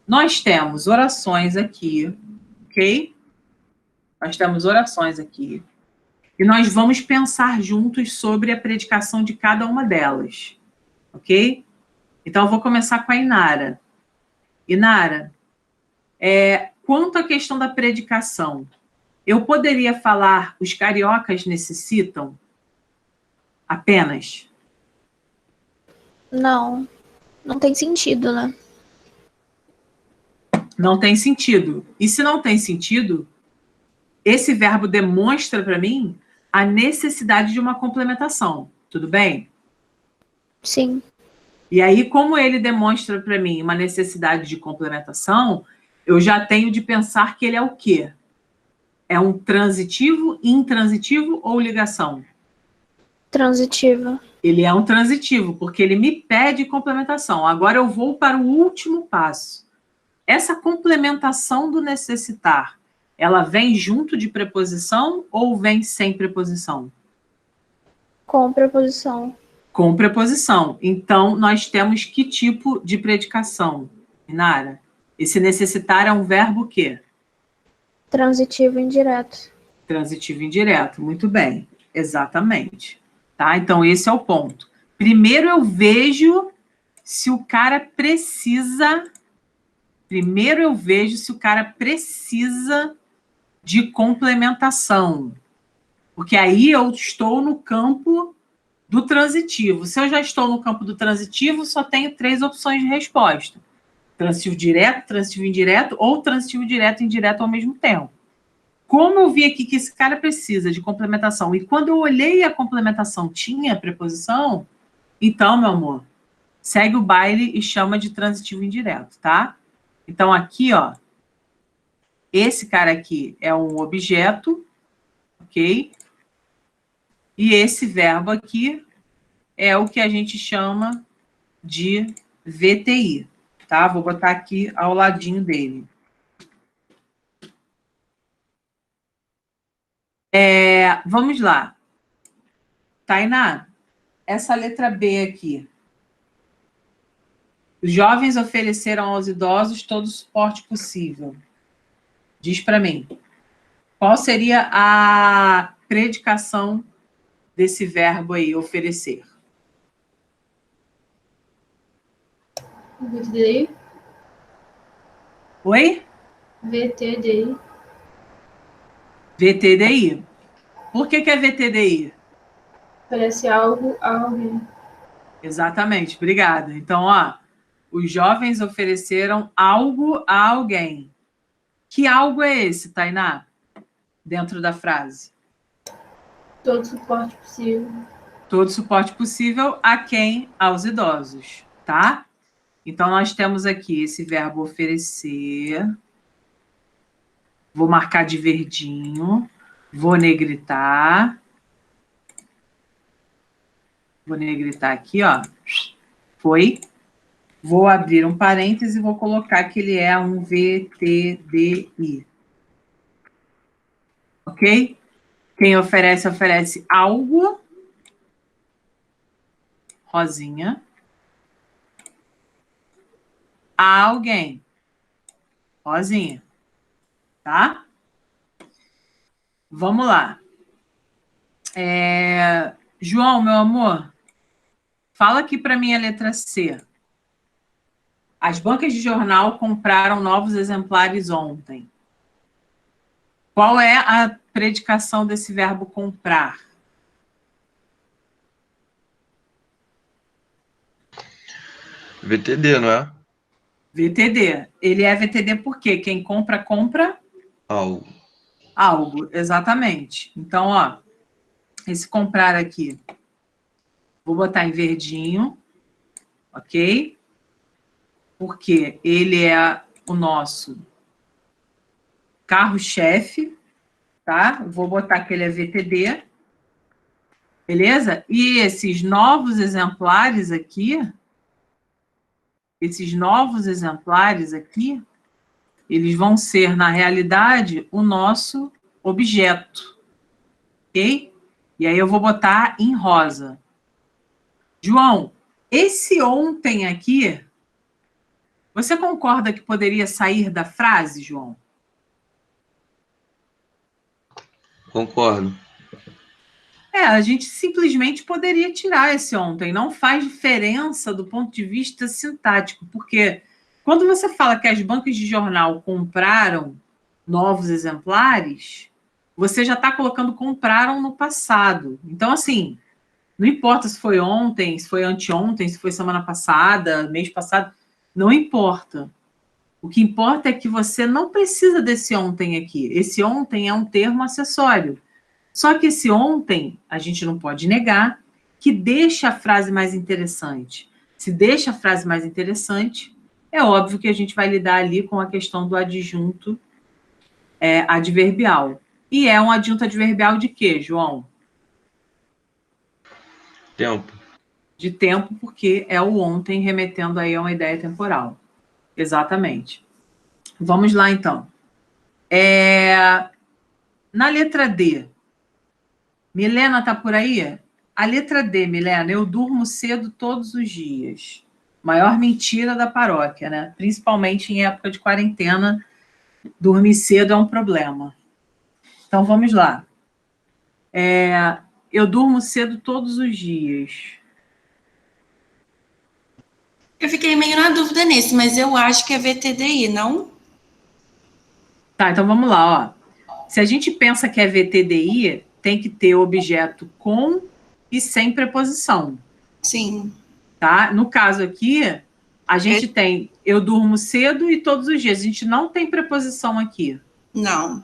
nós temos orações aqui, ok? Nós temos orações aqui, e nós vamos pensar juntos sobre a predicação de cada uma delas, ok? Então, eu vou começar com a Inara. Inara, quanto à questão da predicação, eu poderia falar os cariocas necessitam apenas? Não, não tem sentido, né? Não tem sentido. E se não tem sentido, esse verbo demonstra para mim a necessidade de uma complementação. Tudo bem? Sim. E aí, como ele demonstra para mim uma necessidade de complementação, eu já tenho de pensar que ele é o quê? É um transitivo, intransitivo ou ligação? Transitiva. Ele é um transitivo, porque ele me pede complementação. Agora eu vou para o último passo. Essa complementação do necessitar, ela vem junto de preposição ou vem sem preposição? Com preposição. Com preposição. Então, nós temos que tipo de predicação, Inara? Esse necessitar é um verbo o quê? Transitivo indireto. Transitivo indireto. Muito bem. Exatamente. Tá? Então, esse é o ponto. Primeiro eu vejo se o cara precisa... Primeiro eu vejo se o cara precisa de complementação. Porque aí eu estou no campo do transitivo. Se eu já estou no campo do transitivo, só tenho 3 opções de resposta. Transitivo direto, transitivo indireto ou transitivo direto e indireto ao mesmo tempo. Como eu vi aqui que esse cara precisa de complementação, e quando eu olhei a complementação tinha preposição, então, meu amor, segue o baile e chama de transitivo indireto, tá? Então, aqui, ó, esse cara aqui é um objeto, ok? E esse verbo aqui é o que a gente chama de VTI, tá? Vou botar aqui ao ladinho dele. Vamos lá. Tainá, essa letra B aqui. Os jovens ofereceram aos idosos todo o suporte possível. Diz para mim, qual seria a predicação desse verbo aí, oferecer? VTDI. Oi? VTDI. VTDI. Por que é VTDI? Parece algo a alguém. Exatamente, obrigada. Então, ó, os jovens ofereceram algo a alguém. Que algo é esse, Tainá? Dentro da frase. Todo suporte possível. Todo suporte possível a quem? Aos idosos, tá? Então, nós temos aqui esse verbo oferecer. Vou marcar de verdinho. Vou negritar. Vou negritar aqui, ó. Foi. Vou abrir um parêntese e vou colocar que ele é um VTDI. Ok? Quem oferece, oferece algo. Rosinha. A alguém. Rosinha. Tá? Vamos lá. João, meu amor, fala aqui para mim a letra C. As bancas de jornal compraram novos exemplares ontem. Qual é a predicação desse verbo comprar? VTD, não é? VTD. Ele é VTD por quê? Quem compra, compra Algo. algo. Exatamente. Então, ó, esse comprar aqui, vou botar em verdinho, ok? Porque ele é o nosso carro-chefe, tá? Vou botar que ele é VTD, beleza? E esses novos exemplares aqui, eles vão ser, na realidade, o nosso objeto, ok? E aí eu vou botar em rosa. João, esse ontem aqui, você concorda que poderia sair da frase, João? Concordo. A gente simplesmente poderia tirar esse ontem. Não faz diferença do ponto de vista sintático, porque quando você fala que as bancas de jornal compraram novos exemplares, você já está colocando compraram no passado. Então, assim, não importa se foi ontem, se foi anteontem, se foi semana passada, mês passado, não importa. O que importa é que você não precisa desse ontem aqui. Esse ontem é um termo acessório. Só que esse ontem, a gente não pode negar, que deixa a frase mais interessante. Se deixa a frase mais interessante, é óbvio que a gente vai lidar ali com a questão do adjunto adverbial. E é um adjunto adverbial de quê, João? Tempo. De tempo, porque é o ontem remetendo aí a uma ideia temporal. Exatamente. Vamos lá, então. Na letra D, Milena está por aí? A letra D, Milena, eu durmo cedo todos os dias. Maior mentira da paróquia, né? Principalmente em época de quarentena, dormir cedo é um problema. Então, vamos lá. Eu durmo cedo todos os dias. Eu fiquei meio na dúvida nesse, mas eu acho que é VTDI, não? Tá, então vamos lá, ó. Se a gente pensa que é VTDI, tem que ter objeto com e sem preposição. Sim. Tá? No caso aqui, a gente tem eu durmo cedo e todos os dias. A gente não tem preposição aqui. Não.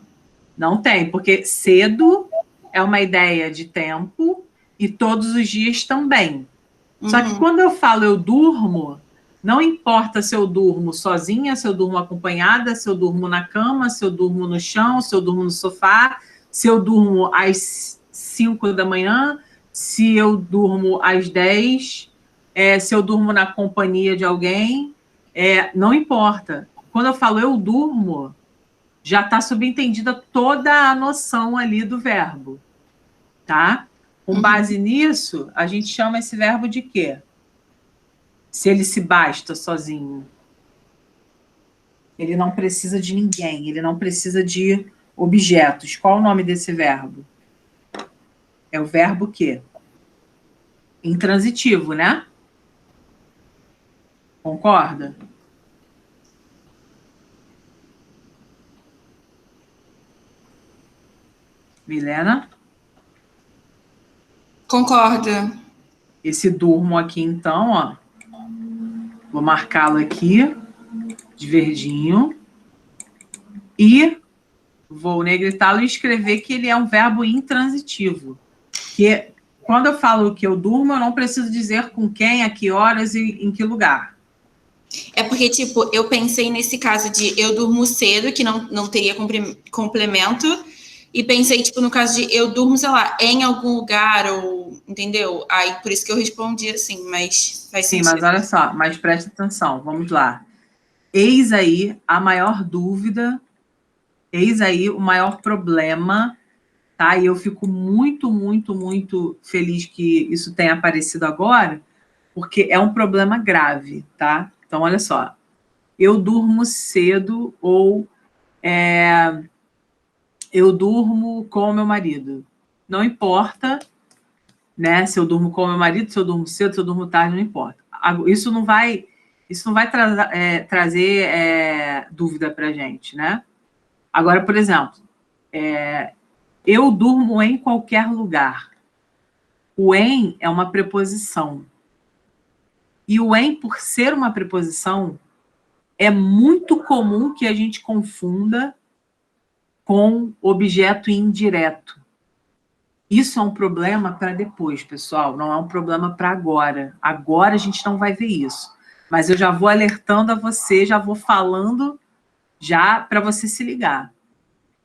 Não tem, porque cedo é uma ideia de tempo e todos os dias também. Só que quando eu falo eu durmo, não importa se eu durmo sozinha, se eu durmo acompanhada, se eu durmo na cama, se eu durmo no chão, se eu durmo no sofá, se eu durmo às 5 da manhã, se eu durmo às 10, se eu durmo na companhia de alguém, não importa. Quando eu falo eu durmo, já está subentendida toda a noção ali do verbo, tá? Com base nisso, a gente chama esse verbo de quê? Se ele se basta sozinho. Ele não precisa de ninguém, ele não precisa de objetos. Qual o nome desse verbo? É o verbo quê? Intransitivo, né? Concorda? Milena? Concorda. esse durmo aqui, então, ó. Vou marcá-lo aqui de verdinho. E vou negritá-lo e escrever que ele é um verbo intransitivo. Que quando eu falo que eu durmo, eu não preciso dizer com quem, a que horas e em que lugar. É porque, tipo, eu pensei nesse caso de eu durmo cedo, que não teria complemento, e pensei, tipo, no caso de eu durmo, sei lá, em algum lugar, ou, entendeu? Aí, por isso que eu respondi assim, mas faz Sim, sentido. mas olha só, mas presta atenção, vamos lá. Eis aí a maior dúvida, eis aí o maior problema, tá? E eu fico muito, muito, muito feliz que isso tenha aparecido agora, porque é um problema grave, tá? Então, olha só, eu durmo cedo ou eu durmo com o meu marido. Não importa, né? Se eu durmo com o meu marido, se eu durmo cedo, se eu durmo tarde, não importa. Isso não vai trazer dúvida para a gente, né? Agora, por exemplo, eu durmo em qualquer lugar. O em é uma preposição. E o em, por ser uma preposição, é muito comum que a gente confunda com objeto indireto. Isso é um problema para depois, pessoal, não é um problema para agora. Agora a gente não vai ver isso. Mas eu já vou alertando a você, já vou falando já para você se ligar.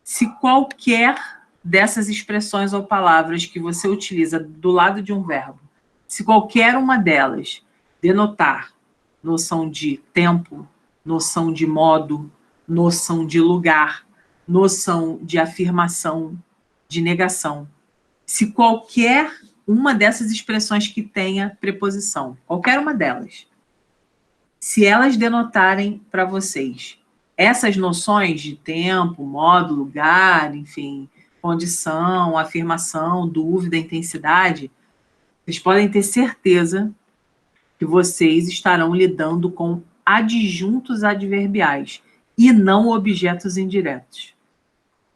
Se qualquer dessas expressões ou palavras que você utiliza do lado de um verbo, se qualquer uma delas denotar noção de tempo, noção de modo, noção de lugar, noção de afirmação, de negação, se qualquer uma dessas expressões que tenha preposição, qualquer uma delas, se elas denotarem para vocês essas noções de tempo, modo, lugar, enfim, condição, afirmação, dúvida, intensidade, vocês podem ter certeza que vocês estarão lidando com adjuntos adverbiais e não objetos indiretos.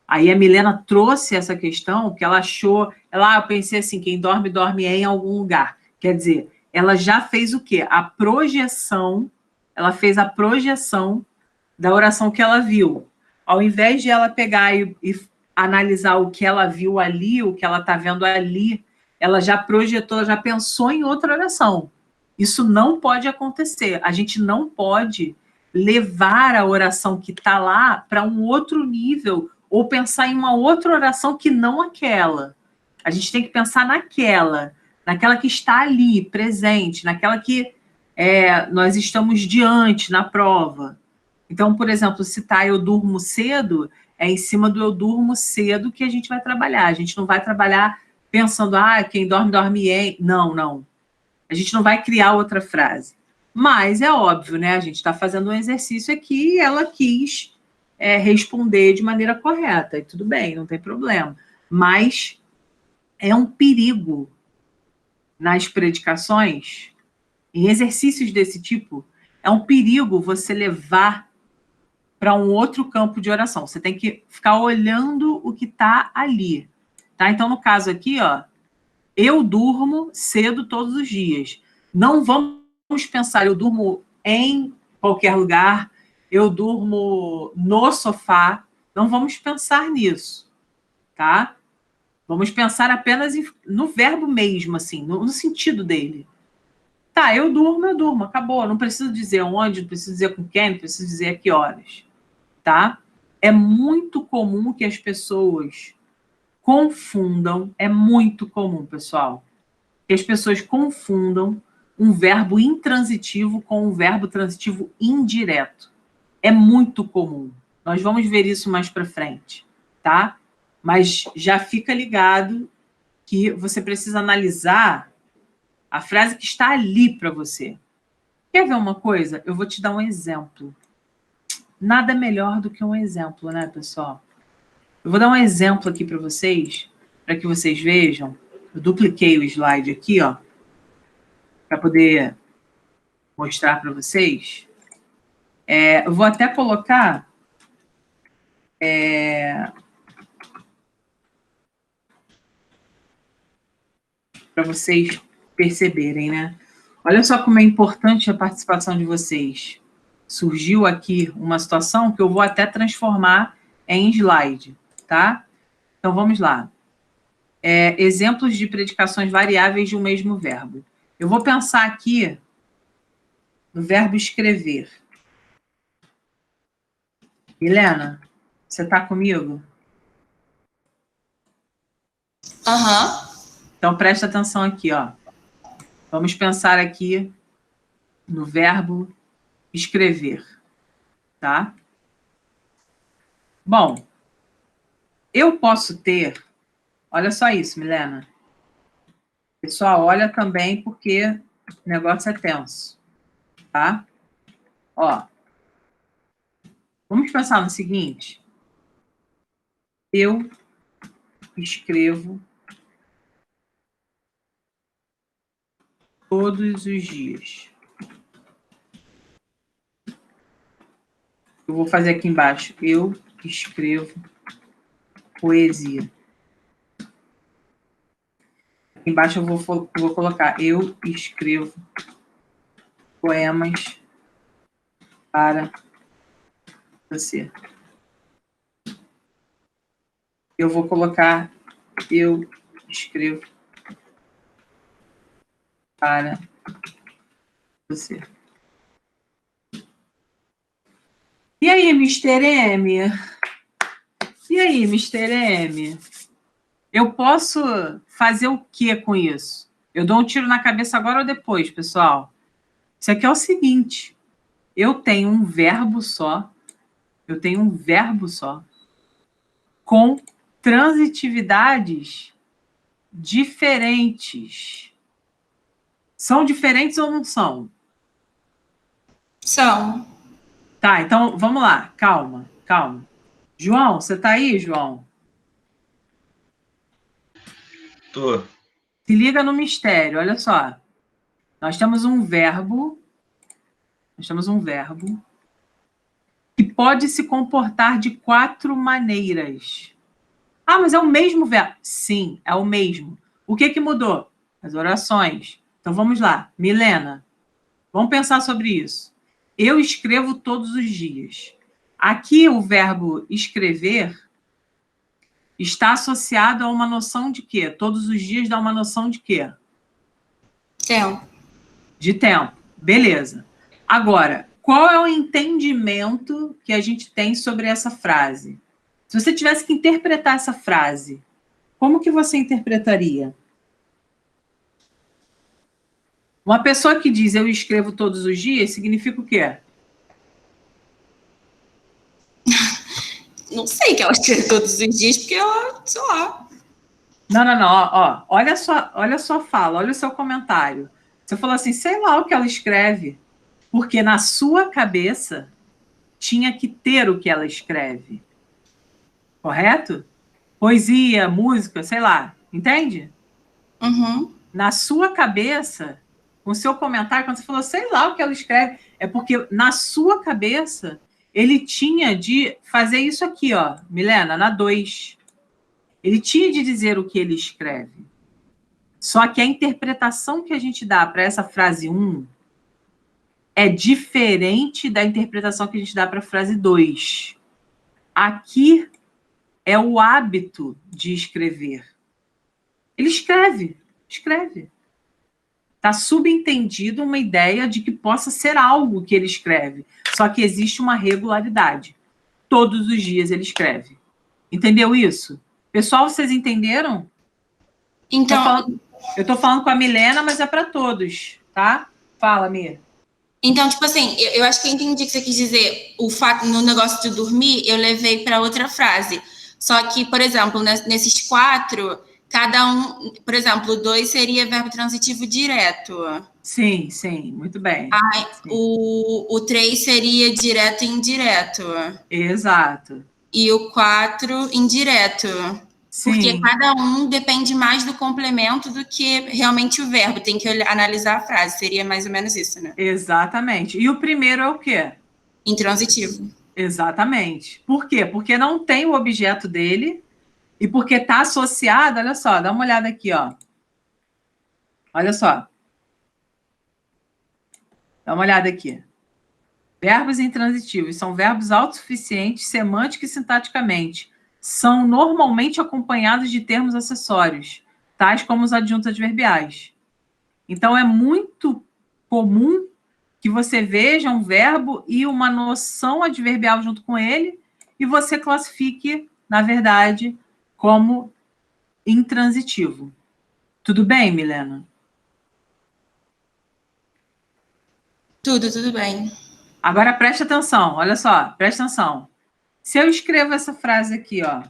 Aí a Milena trouxe essa questão que ela achou, eu pensei assim, quem dorme, dorme em algum lugar. Quer dizer, ela já fez o quê? Ela fez a projeção da oração que ela viu. Ao invés de ela pegar e analisar o que ela viu ali, o que ela está vendo ali, ela já projetou, já pensou em outra oração. Isso não pode acontecer. A gente não pode levar a oração que está lá para um outro nível ou pensar em uma outra oração que não aquela. A gente tem que pensar naquela que está ali, presente, naquela que nós estamos diante, na prova. Então, por exemplo, citar eu durmo cedo, é em cima do eu durmo cedo que a gente vai trabalhar. A gente não vai trabalhar pensando, quem dorme, dorme em. Não, não. A gente não vai criar outra frase. Mas é óbvio, né? A gente está fazendo um exercício aqui e ela quis responder de maneira correta. E tudo bem, não tem problema. Mas é um perigo nas predicações, em exercícios desse tipo, é um perigo você levar para um outro campo de oração. Você tem que ficar olhando o que está ali. Tá? Então, no caso aqui, ó, eu durmo cedo todos os dias. Não vamos pensar, eu durmo em qualquer lugar, eu durmo no sofá. Não vamos pensar nisso, tá? Vamos pensar apenas no verbo mesmo, assim, no sentido dele. Tá, eu durmo, acabou. Não preciso dizer onde, não preciso dizer com quem, não preciso dizer a que horas, tá? É muito comum que as pessoas confundam, é muito comum, pessoal, que as pessoas confundam um verbo intransitivo com um verbo transitivo indireto. É muito comum. Nós vamos ver isso mais para frente, tá? Mas já fica ligado que você precisa analisar a frase que está ali para você. Quer ver uma coisa? Eu vou te dar um exemplo. Nada melhor do que um exemplo, né, pessoal? Eu vou dar um exemplo aqui para que vocês vejam. Eu dupliquei o slide aqui, ó, para poder mostrar para vocês. Eu vou até colocar para vocês perceberem, né? Olha só como é importante a participação de vocês. Surgiu aqui uma situação que eu vou até transformar em slide, tá? Então, vamos lá. Exemplos de predicações variáveis de um mesmo verbo. Eu vou pensar aqui no verbo escrever. Helena, você está comigo? Aham. Então, presta atenção aqui, ó. Vamos pensar aqui no verbo escrever, tá? Bom, eu posso ter... Olha só isso, Milena. Pessoal, olha também porque o negócio é tenso, tá? Ó, vamos pensar no seguinte. Eu escrevo todos os dias. Eu vou fazer aqui embaixo. Eu escrevo poesia. Aqui embaixo eu vou colocar. Eu escrevo poemas para você. Eu vou colocar. Eu escrevo para você. E aí, Mr. M? E aí, Mr. M? Eu posso fazer o que com isso? Eu dou um tiro na cabeça agora ou depois, pessoal? Isso aqui é o seguinte. Eu tenho um verbo só. Eu tenho um verbo só. Com transitividades diferentes. São diferentes ou não são? São. Tá, então vamos lá. Calma, calma. João, você tá aí, João? Tô. Se liga no mistério, olha só. Nós temos um verbo. Nós temos um verbo que pode se comportar de 4 maneiras. Ah, mas é o mesmo verbo. Sim, é o mesmo. O que que mudou? As orações. Então vamos lá. Milena, vamos pensar sobre isso. Eu escrevo todos os dias. Aqui o verbo escrever está associado a uma noção de quê? Todos os dias dá uma noção de quê? Tempo. De tempo. Beleza. Agora, qual é o entendimento que a gente tem sobre essa frase? Se você tivesse que interpretar essa frase, como que você interpretaria? Uma pessoa que diz eu escrevo todos os dias, significa o quê? Não sei que ela escreve todos os dias, porque ela, sei lá. Não, não, não. Ó, olha só fala, olha o seu comentário. Você falou assim, sei lá o que ela escreve, porque na sua cabeça tinha que ter o que ela escreve. Correto? Poesia, música, sei lá. Entende? Uhum. Na sua cabeça, com o seu comentário, quando você falou, sei lá o que ela escreve, é porque na sua cabeça ele tinha de fazer isso aqui, ó, Milena, na 2. Ele tinha de dizer o que ele escreve. Só que a interpretação que a gente dá para essa frase 1 é diferente da interpretação que a gente dá para a frase 2. Aqui é o hábito de escrever. Ele escreve. Está subentendido uma ideia de que possa ser algo que ele escreve. Só que existe uma regularidade. Todos os dias ele escreve. Entendeu isso? Pessoal, vocês entenderam? Então, eu estou falando com a Milena, mas é para todos, tá? Fala, Mir. Então, tipo assim, eu acho que eu entendi o que você quis dizer. O fato, no negócio de dormir, eu levei para outra frase. Só que, por exemplo, nesses 4, cada um... Por exemplo, o 2 seria verbo transitivo direto. Sim, muito bem. Sim. O 3 seria direto e indireto. Exato. E o 4, indireto. Sim. Porque cada um depende mais do complemento do que realmente o verbo. Tem que analisar a frase. Seria mais ou menos isso, né? Exatamente. E o primeiro é o quê? Intransitivo. Exatamente. Por quê? Porque não tem o objeto dele e porque está associado, olha só, dá uma olhada aqui, ó. Olha só. Dá uma olhada aqui. Verbos intransitivos são verbos autossuficientes semântica e sintaticamente. São normalmente acompanhados de termos acessórios, tais como os adjuntos adverbiais. Então, é muito comum que você veja um verbo e uma noção adverbial junto com ele e você classifique, na verdade, como intransitivo. Tudo bem, Milena? Tudo bem. Agora preste atenção, olha só, preste atenção. Se eu escrevo essa frase aqui, ó.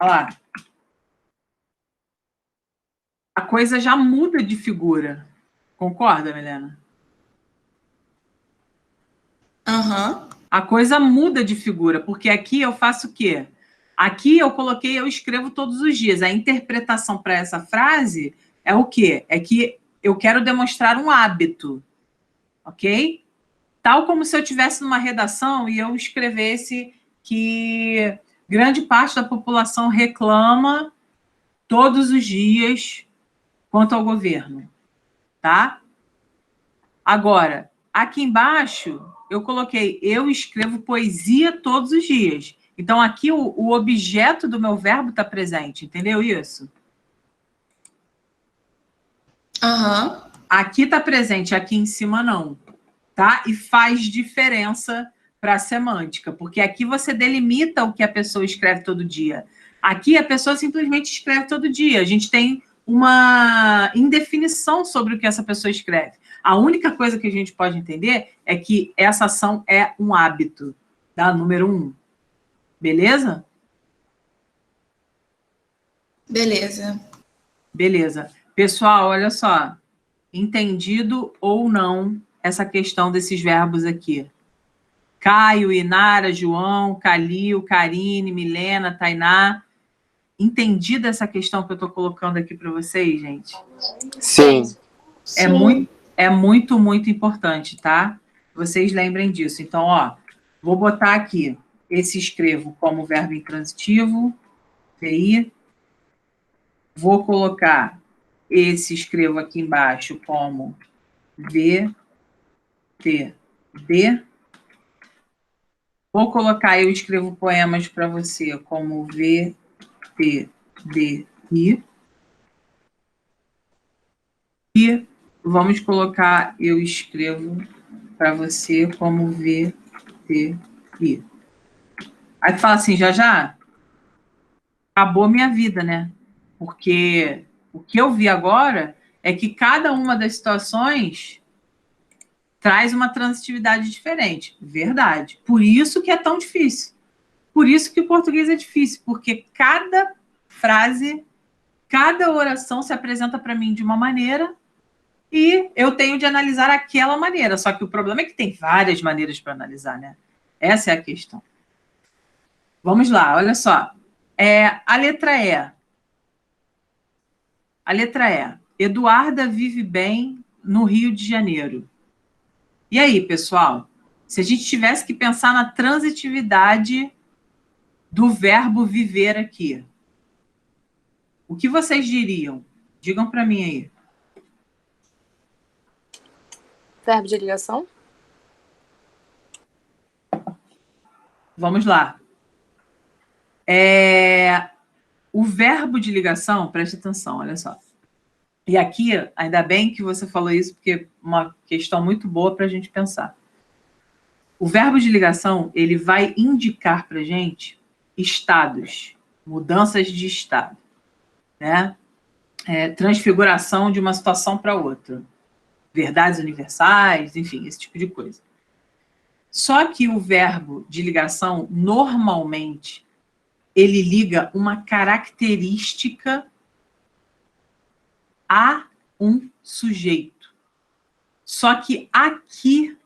Olha lá. A coisa já muda de figura. Concorda, Milena? Aham. A coisa muda de figura, porque aqui eu faço o quê? Aqui eu coloquei, eu escrevo todos os dias. A interpretação para essa frase é o quê? É que eu quero demonstrar um hábito, ok? Tal como se eu estivesse numa redação e eu escrevesse que grande parte da população reclama todos os dias quanto ao governo, tá? Agora, aqui embaixo, eu coloquei, eu escrevo poesia todos os dias. Então, aqui o objeto do meu verbo está presente, entendeu isso? Aham. Aqui está presente, aqui em cima não, tá? E faz diferença para a semântica, porque aqui você delimita o que a pessoa escreve todo dia. Aqui a pessoa simplesmente escreve todo dia. A gente tem uma indefinição sobre o que essa pessoa escreve. A única coisa que a gente pode entender é que essa ação é um hábito, tá? Número 1. Beleza? Beleza. Beleza. Pessoal, olha só. Entendido ou não essa questão desses verbos aqui? Caio, Inara, João, Calil, Karine, Milena, Tainá. Entendida essa questão que eu estou colocando aqui para vocês, gente? Sim. É muito, muito importante, tá? Vocês lembrem disso. Então, ó, vou botar aqui esse escrevo como verbo intransitivo, VI. Vou colocar esse escrevo aqui embaixo como VTD. Vou colocar, eu escrevo poemas para você como VTDI. E vamos colocar, eu escrevo para você como VTI. Aí tu fala assim, já acabou minha vida, né? Porque o que eu vi agora é que cada uma das situações traz uma transitividade diferente. Verdade. Por isso que é tão difícil. Por isso que o português é difícil, porque cada frase, cada oração se apresenta para mim de uma maneira e eu tenho de analisar aquela maneira. Só que o problema é que tem várias maneiras para analisar, né? Essa é a questão. Vamos lá, olha só. A letra E. A letra E. Eduarda vive bem no Rio de Janeiro. E aí, pessoal? Se a gente tivesse que pensar na transitividade do verbo viver aqui, o que vocês diriam? Digam para mim aí. Verbo de ligação? Vamos lá. O verbo de ligação, preste atenção, olha só. E aqui, ainda bem que você falou isso, porque é uma questão muito boa para a gente pensar. O verbo de ligação, ele vai indicar para a gente estados, mudanças de estado, né? Transfiguração de uma situação para outra. Verdades universais, enfim, esse tipo de coisa. Só que o verbo de ligação, normalmente, ele liga uma característica a um sujeito. Só que aqui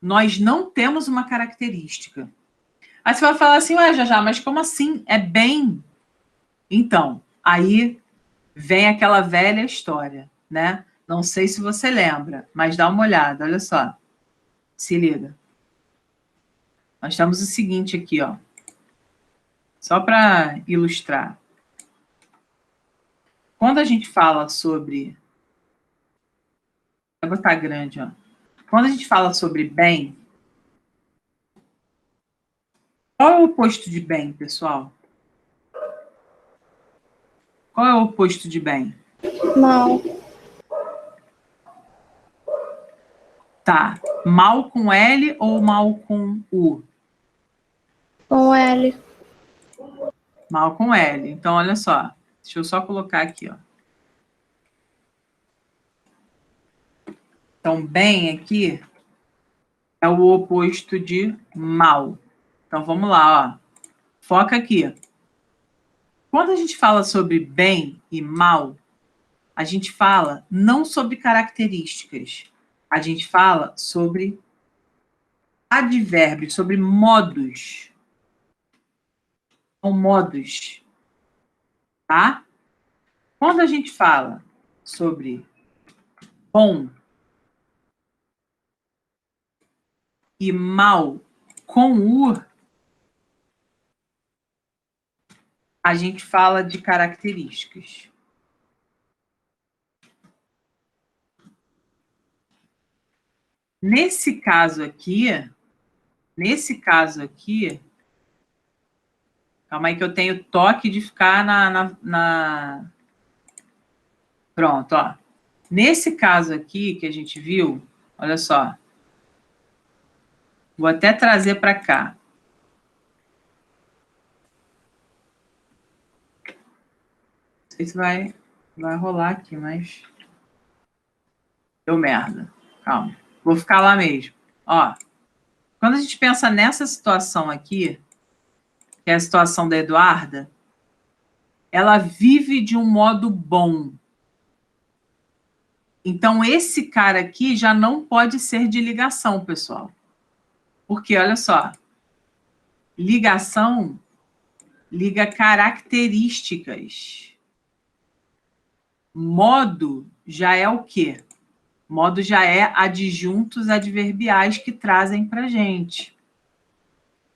nós não temos uma característica. Aí você vai falar assim, ué, já, mas como assim? É bem... Então, aí vem aquela velha história, né? Não sei se você lembra, mas dá uma olhada, olha só. Se liga. Nós temos o seguinte aqui, ó. Só para ilustrar. Quando a gente fala sobre Vou botar grande, ó. Quando a gente fala sobre bem, qual é o oposto de bem, pessoal? Qual é o oposto de bem? Mal. Tá. Mal com L ou mal com U? Com L. Mal com L. Então, olha só. Deixa eu só colocar aqui, ó. Então, bem aqui é o oposto de mal. Então, vamos lá, ó. Foca aqui. Quando a gente fala sobre bem e mal, a gente fala não sobre características. A gente fala sobre advérbios, sobre modos. São modos. Tá? Quando a gente fala sobre bom e mal com U, a gente fala de características. Nesse caso aqui, calma aí que eu tenho toque de ficar Pronto, ó. Nesse caso aqui que a gente viu, olha só. Vou até trazer para cá. Não sei se vai rolar aqui, mas... Deu merda. Calma. Vou ficar lá mesmo. Ó, quando a gente pensa nessa situação aqui, que é a situação da Eduarda, ela vive de um modo bom. Então, esse cara aqui já não pode ser de ligação, pessoal. Porque, olha só, ligação liga características. Modo já é o quê? Modo já é adjuntos adverbiais que trazem para a gente.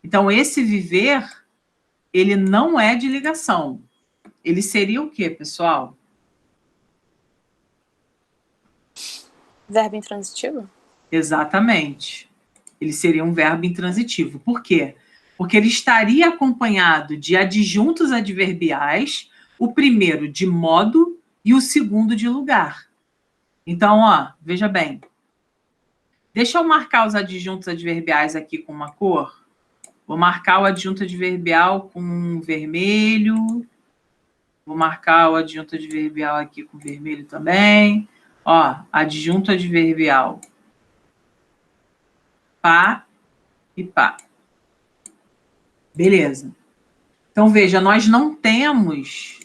Então, esse viver, ele não é de ligação. Ele seria o quê, pessoal? Verbo intransitivo? Exatamente. Ele seria um verbo intransitivo. Por quê? Porque ele estaria acompanhado de adjuntos adverbiais, o primeiro de modo e o segundo de lugar. Então, ó, veja bem. Deixa eu marcar os adjuntos adverbiais aqui com uma cor. Vou marcar o adjunto adverbial com vermelho. Vou marcar o adjunto adverbial aqui com vermelho também. Ó, adjunto adverbial pá e pá. Beleza. Então, veja, nós não temos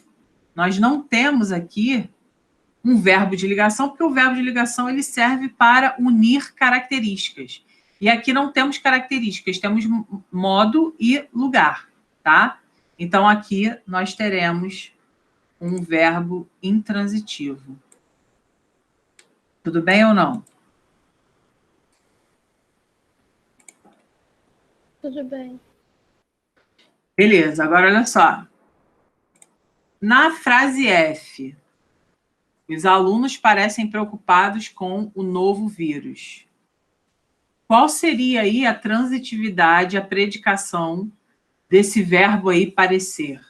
aqui um verbo de ligação, porque o verbo de ligação ele serve para unir características. E aqui não temos características, temos modo e lugar, tá? Então, aqui nós teremos um verbo intransitivo. Tudo bem ou não? Tudo bem. Beleza, agora olha só. Na frase F, os alunos parecem preocupados com o novo vírus. Qual seria aí a transitividade, a predicação desse verbo aí parecer?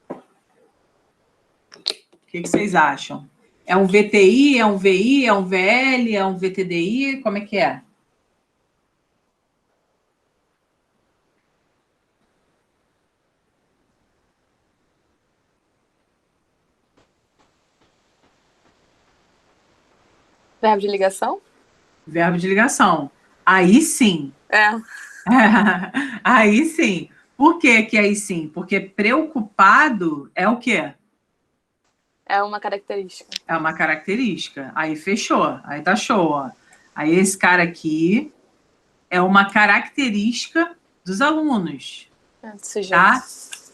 O que vocês acham? É um VTI, é um VI, é um VL, é um VTDI? Como é que é? Verbo de ligação? Verbo de ligação. Aí sim. É. Aí sim. Por que que aí sim? Porque preocupado é o quê? É uma característica. É uma característica. Aí fechou. Aí tá show, ó. Aí esse cara aqui é uma característica dos alunos. Tá?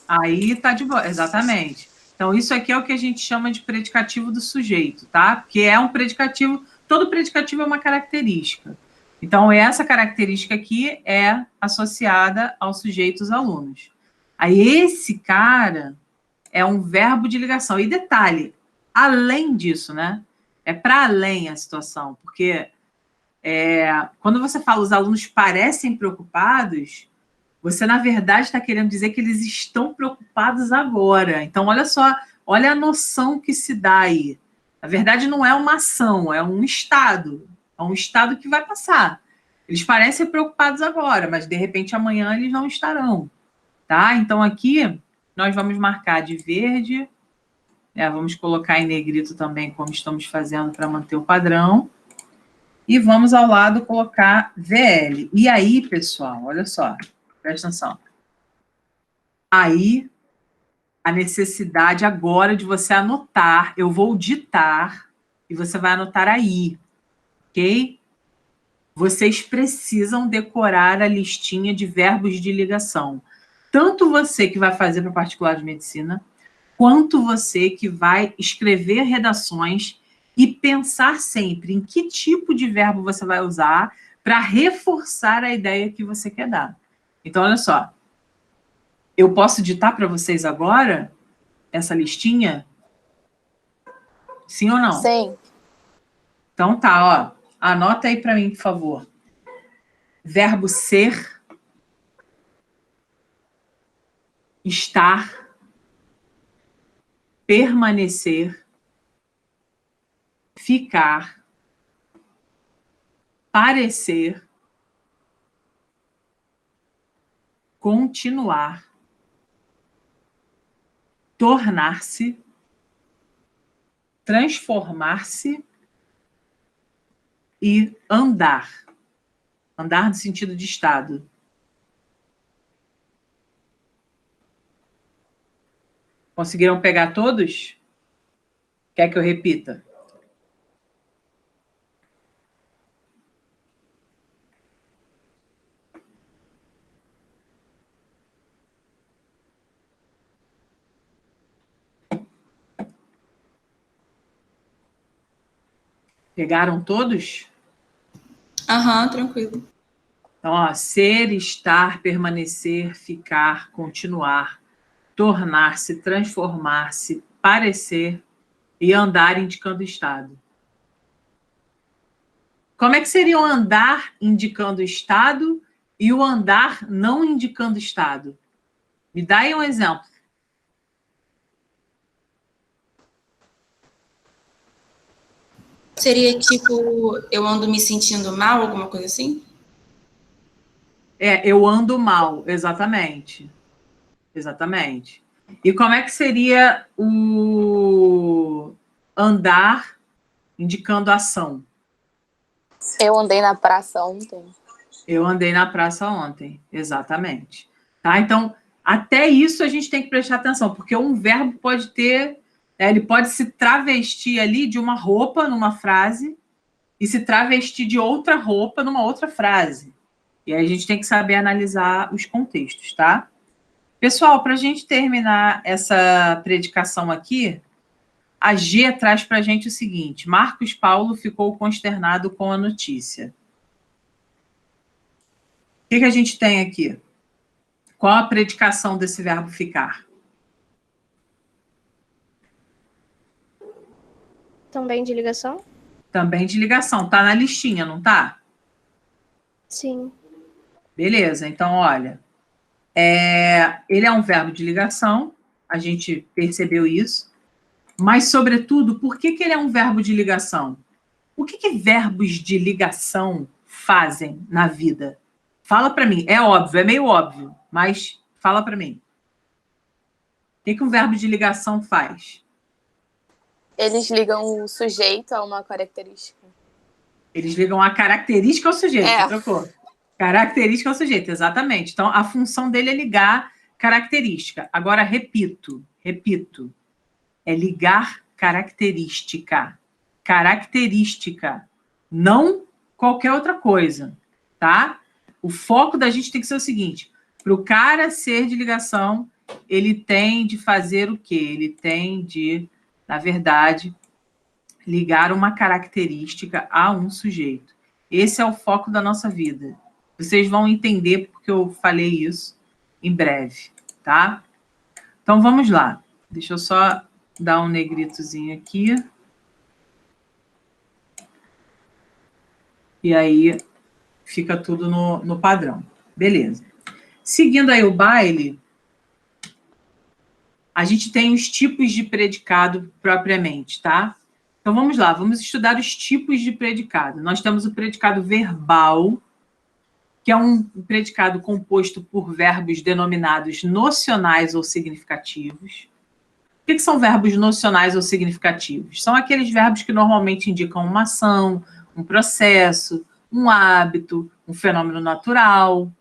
Aí tá de boa. Exatamente. Então, isso aqui é o que a gente chama de predicativo do sujeito, tá? Porque é um predicativo, todo predicativo é uma característica. Então, essa característica aqui é associada ao sujeito, os alunos. Aí, esse cara é um verbo de ligação. E detalhe, além disso, né? É para além a situação, porque quando você fala os alunos parecem preocupados, você, na verdade, está querendo dizer que eles estão preocupados agora. Então, olha só, olha a noção que se dá aí. Na verdade, não é uma ação, é um estado. É um estado que vai passar. Eles parecem preocupados agora, mas, de repente, amanhã eles não estarão. Tá? Então, aqui, nós vamos marcar de verde. Vamos colocar em negrito também, como estamos fazendo para manter o padrão. E vamos ao lado colocar VL. E aí, pessoal, olha só, presta atenção. Aí, a necessidade agora de você anotar, eu vou ditar e você vai anotar aí, ok? Vocês precisam decorar a listinha de verbos de ligação. Tanto você que vai fazer para particular de medicina, quanto você que vai escrever redações e pensar sempre em que tipo de verbo você vai usar para reforçar a ideia que você quer dar. Então, olha só. Eu posso ditar para vocês agora essa listinha? Sim ou não? Sim. Então tá, ó. Anota aí para mim, por favor. Verbo ser, estar, permanecer, ficar, parecer, continuar, tornar-se, transformar-se e andar. Andar no sentido de estado. Conseguiram pegar todos? Quer que eu repita? Pegaram todos? Aham, tranquilo. Então, ó, ser, estar, permanecer, ficar, continuar, tornar-se, transformar-se, parecer e andar indicando estado. Como é que seria o andar indicando estado e o andar não indicando estado? Me dá aí um exemplo. Seria tipo, eu ando me sentindo mal, alguma coisa assim? Eu ando mal, exatamente. Exatamente. E como é que seria o andar indicando ação? Eu andei na praça ontem. Eu andei na praça ontem, exatamente. Tá? Então, até isso a gente tem que prestar atenção, porque um verbo pode ter, ele pode se travestir ali de uma roupa numa frase e se travestir de outra roupa numa outra frase. E aí a gente tem que saber analisar os contextos, tá? Pessoal, para a gente terminar essa predicação aqui, a G traz para a gente o seguinte: Marcos Paulo ficou consternado com a notícia. O que a gente tem aqui? Qual a predicação desse verbo ficar? Também de ligação? Também de ligação. Tá na listinha, não tá? Sim. Beleza, então, olha. Ele é um verbo de ligação, a gente percebeu isso. Mas, sobretudo, por que ele é um verbo de ligação? O que verbos de ligação fazem na vida? Fala para mim. É óbvio, é meio óbvio, mas fala para mim. O que um verbo de ligação faz? Eles ligam o sujeito a uma característica. Eles ligam a característica ao sujeito, É. trocou. Característica ao sujeito, exatamente. Então, a função dele é ligar característica. Agora, repito. É ligar característica. Característica. Não qualquer outra coisa, tá? O foco da gente tem que ser o seguinte: para o cara ser de ligação, ele tem de fazer o quê? Ele tem de, na verdade, ligar uma característica a um sujeito. Esse é o foco da nossa vida. Vocês vão entender porque eu falei isso em breve, tá? Então, vamos lá. Deixa eu só dar um negritozinho aqui. E aí fica tudo no padrão. Beleza. Seguindo aí o baile, a gente tem os tipos de predicado propriamente, tá? Então, vamos lá, vamos estudar os tipos de predicado. Nós temos o predicado verbal, que é um predicado composto por verbos denominados nocionais ou significativos. O que são verbos nocionais ou significativos? São aqueles verbos que normalmente indicam uma ação, um processo, um hábito, um fenômeno natural,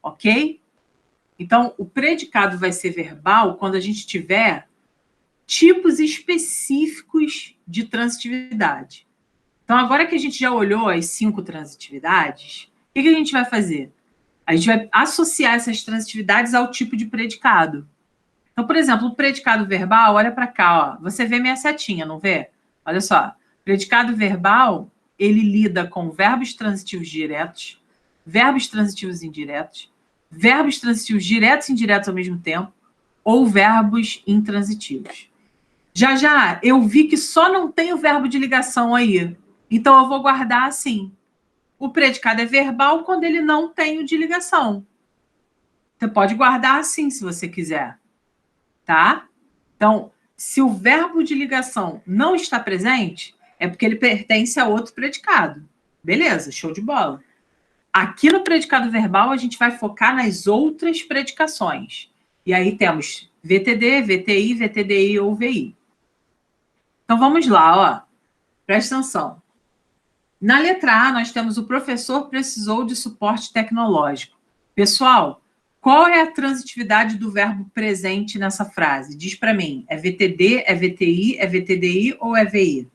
ok? Então, o predicado vai ser verbal quando a gente tiver tipos específicos de transitividade. Então, agora que a gente já olhou as 5 transitividades, o que a gente vai fazer? A gente vai associar essas transitividades ao tipo de predicado. Então, por exemplo, o predicado verbal, olha para cá, ó, você vê minha setinha, não vê? Olha só, predicado verbal, ele lida com verbos transitivos diretos, verbos transitivos indiretos, verbos transitivos diretos e indiretos ao mesmo tempo, ou verbos intransitivos. Já, eu vi que só não tem o verbo de ligação aí, então eu vou guardar assim. O predicado é verbal quando ele não tem o de ligação. Você pode guardar assim, se você quiser. Tá? Então, se o verbo de ligação não está presente, é porque ele pertence a outro predicado. Beleza, show de bola. Aqui no predicado verbal, a gente vai focar nas outras predicações. E aí temos VTD, VTI, VTDI ou VI. Então, vamos lá, ó. Presta atenção. Na letra A, nós temos o professor precisou de suporte tecnológico. Pessoal, qual é a transitividade do verbo presente nessa frase? Diz para mim, é VTD, é VTI, é VTDI ou é VI?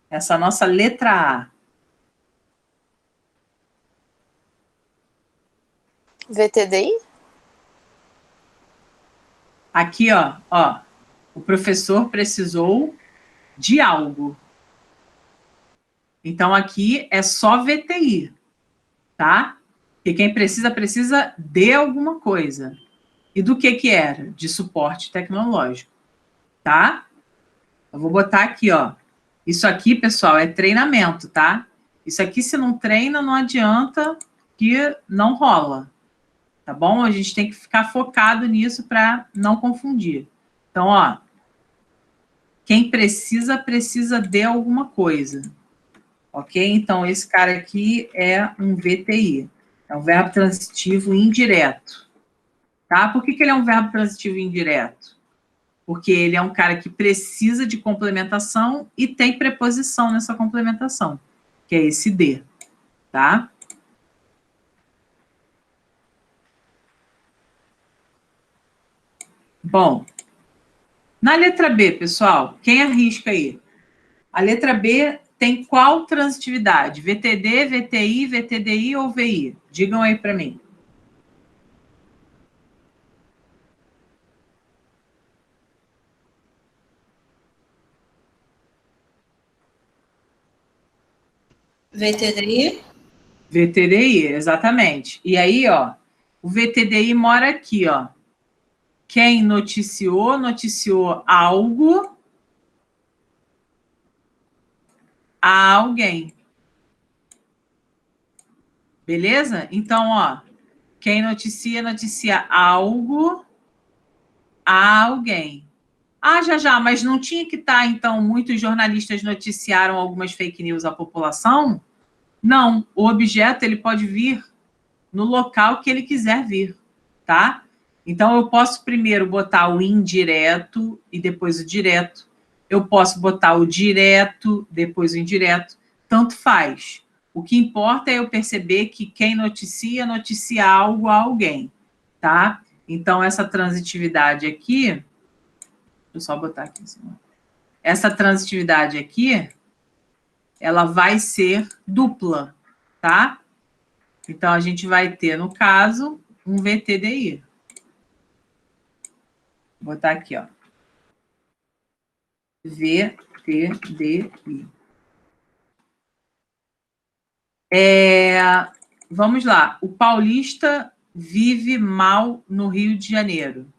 Essa nossa letra A. VTDI? Aqui, ó, o professor precisou de algo. Então, aqui é só VTI, tá? Porque quem precisa de alguma coisa. E do que era? De suporte tecnológico, tá? Eu vou botar aqui, ó. Isso aqui, pessoal, é treinamento, tá? Isso aqui, se não treina, não adianta que não rola. Tá bom? A gente tem que ficar focado nisso para não confundir. Então, ó, quem precisa de alguma coisa. Ok? Então, esse cara aqui é um VTI. É um verbo transitivo indireto. Tá? Por que ele é um verbo transitivo indireto? Porque ele é um cara que precisa de complementação e tem preposição nessa complementação, que é esse de. Tá? Bom, na letra B, pessoal, quem arrisca aí? A letra B tem qual transitividade? VTD, VTI, VTDI ou VI? Digam aí para mim. VTDI? VTDI, exatamente. E aí, ó, o VTDI mora aqui, ó. Quem noticiou algo a alguém. Beleza? Então, ó, quem noticia algo a alguém. Ah, já, mas não tinha que estar, então, muitos jornalistas noticiaram algumas fake news à população? Não, o objeto, ele pode vir no local que ele quiser vir, tá? Então, eu posso primeiro botar o indireto e depois o direto. Eu posso botar o direto, depois o indireto. Tanto faz. O que importa é eu perceber que quem noticia algo a alguém, tá? Então, essa transitividade aqui... Deixa eu só botar aqui em cima. Essa transitividade aqui, ela vai ser dupla, tá? Então, a gente vai ter, no caso, um VTDI. Vou botar aqui, ó. VTDI. VTDI. Vamos lá. O paulista vive mal no Rio de Janeiro.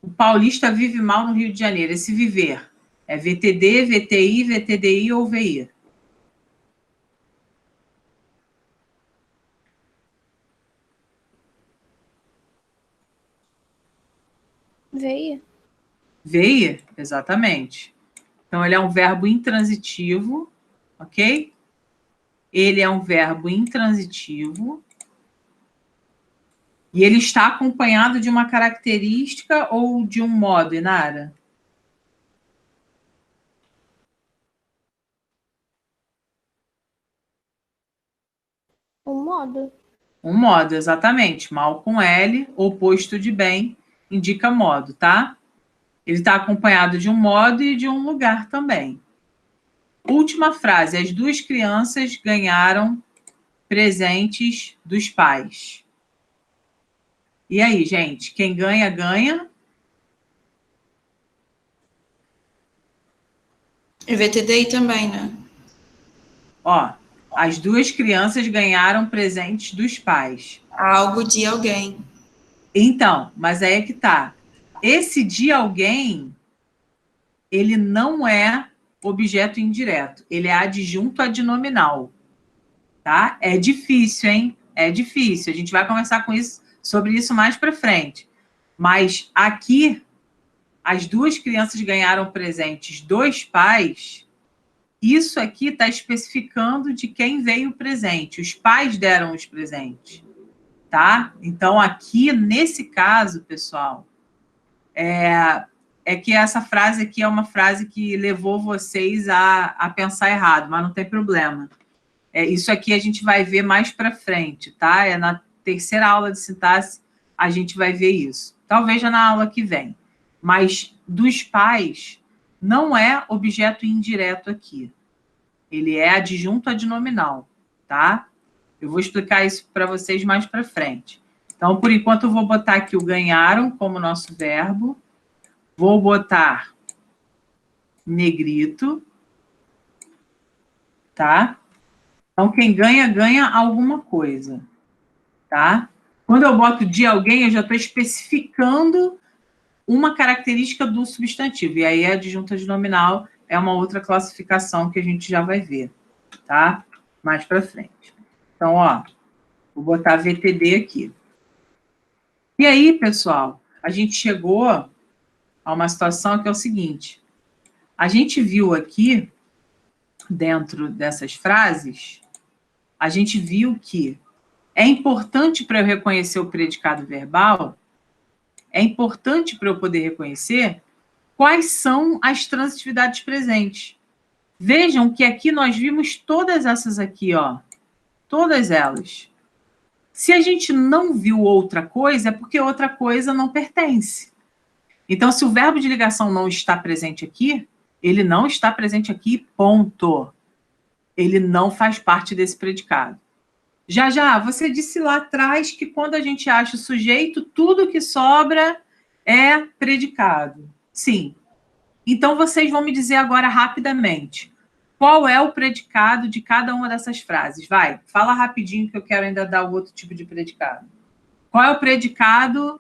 O paulista vive mal no Rio de Janeiro. Esse viver é VTD, VTI, VTDI ou VI? VI. VI, exatamente. Então, ele é um verbo intransitivo, ok? Ele é um verbo intransitivo. E ele está acompanhado de uma característica ou de um modo, Inara? Um modo. Um modo, exatamente. Mal com L, oposto de bem, indica modo, tá? Ele está acompanhado de um modo e de um lugar também. Última frase. As duas crianças ganharam presentes dos pais. E aí, gente? Quem ganha, ganha. E VTDI também, né? Ó, as duas crianças ganharam presentes dos pais. Algo de alguém. Então, mas aí é que tá. Esse de alguém, ele não é objeto indireto. Ele é adjunto adnominal. Tá? É difícil, hein? É difícil. A gente vai conversar sobre isso mais para frente. Mas aqui, as duas crianças ganharam presentes dos pais. Isso aqui está especificando de quem veio o presente. Os pais deram os presentes. Tá? Então, aqui, nesse caso, pessoal, é que essa frase aqui é uma frase que levou vocês a pensar errado, mas não tem problema. Isso aqui a gente vai ver mais para frente, tá? Na terceira aula de sintaxe a gente vai ver isso. Talvez já na aula que vem. Mas dos pais não é objeto indireto aqui. Ele é adjunto adnominal, tá? Eu vou explicar isso para vocês mais para frente. Então, por enquanto, eu vou botar aqui o ganharam como nosso verbo. Vou botar negrito, tá? Então, quem ganha, ganha alguma coisa, tá? Quando eu boto de alguém, eu já estou especificando uma característica do substantivo. E aí, a adjunta adnominal é uma outra classificação que a gente já vai ver, tá? Mais para frente. Então, ó, vou botar VTD aqui. E aí, pessoal, a gente chegou a uma situação que é o seguinte. A gente viu aqui, dentro dessas frases, a gente viu que é importante para eu reconhecer o predicado verbal, é importante para eu poder reconhecer quais são as transitividades presentes. Vejam que aqui nós vimos todas essas aqui, ó. Todas elas. Se a gente não viu outra coisa, é porque outra coisa não pertence. Então, se o verbo de ligação não está presente aqui, ele não está presente aqui, ponto. Ele não faz parte desse predicado. Já, você disse lá atrás que quando a gente acha o sujeito, tudo que sobra é predicado. Sim. Então, vocês vão me dizer agora rapidamente qual é o predicado de cada uma dessas frases. Vai, fala rapidinho que eu quero ainda dar o outro tipo de predicado. Qual é o predicado?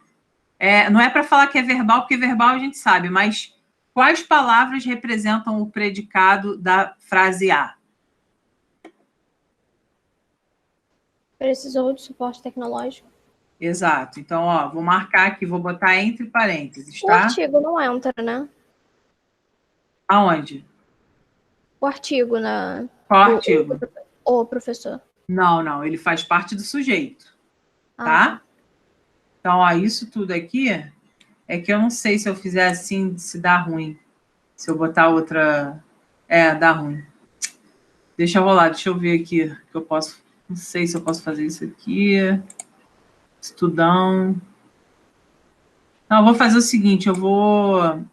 Não é para falar que é verbal, porque verbal a gente sabe, mas quais palavras representam o predicado da frase A? Precisou de suporte tecnológico. Exato. Então, ó, vou marcar aqui, vou botar entre parênteses, O tá? artigo não entra, né? Aonde? O artigo na... Qual artigo? O professor. Não, ele faz parte do sujeito, Ah, tá? Então, ó, isso tudo aqui é que eu não sei se eu fizer assim, se dá ruim. Se eu botar outra... dá ruim. Deixa rolar, deixa eu ver aqui que eu posso... Não sei se eu posso fazer isso aqui. Estudão. Não, eu vou fazer o seguinte, eu vou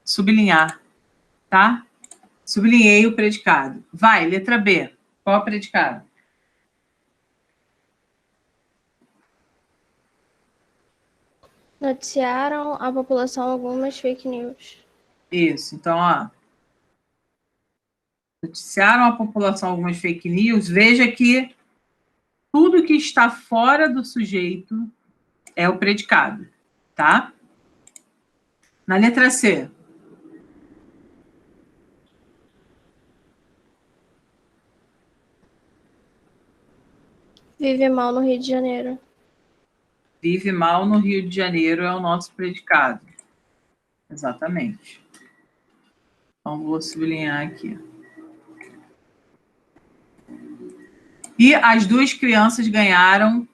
sublinhar, tá? Sublinhei o predicado. Vai, letra B. Qual é o predicado? noticiaram à população algumas fake news. Isso. Então, ó, Noticiaram à população algumas fake news. Veja que tudo que está fora do sujeito é o predicado, tá? Na letra C. Vive mal no Rio de Janeiro. Vive mal no Rio de Janeiro é o nosso predicado. Exatamente. Então, vou sublinhar aqui. E as duas crianças ganharam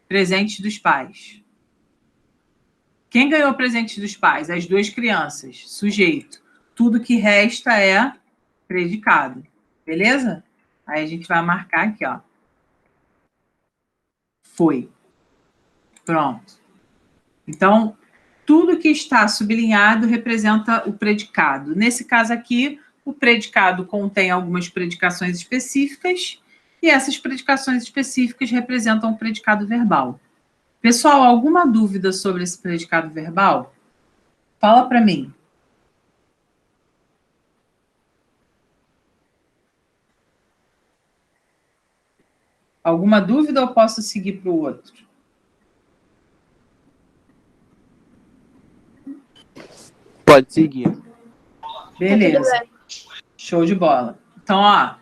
presentes dos pais. Quem ganhou presentes dos pais? As duas crianças. Sujeito. Tudo que resta é predicado. Beleza? Aí a gente vai marcar aqui, ó. Foi. Pronto. Então, tudo que está sublinhado representa o predicado. Nesse caso aqui, o predicado contém algumas predicações específicas e essas predicações específicas representam o predicado verbal. Pessoal, alguma dúvida sobre esse predicado verbal? Fala para mim. Alguma dúvida ou posso seguir para o outro? Pode seguir. Beleza. Show de bola. Então, ó,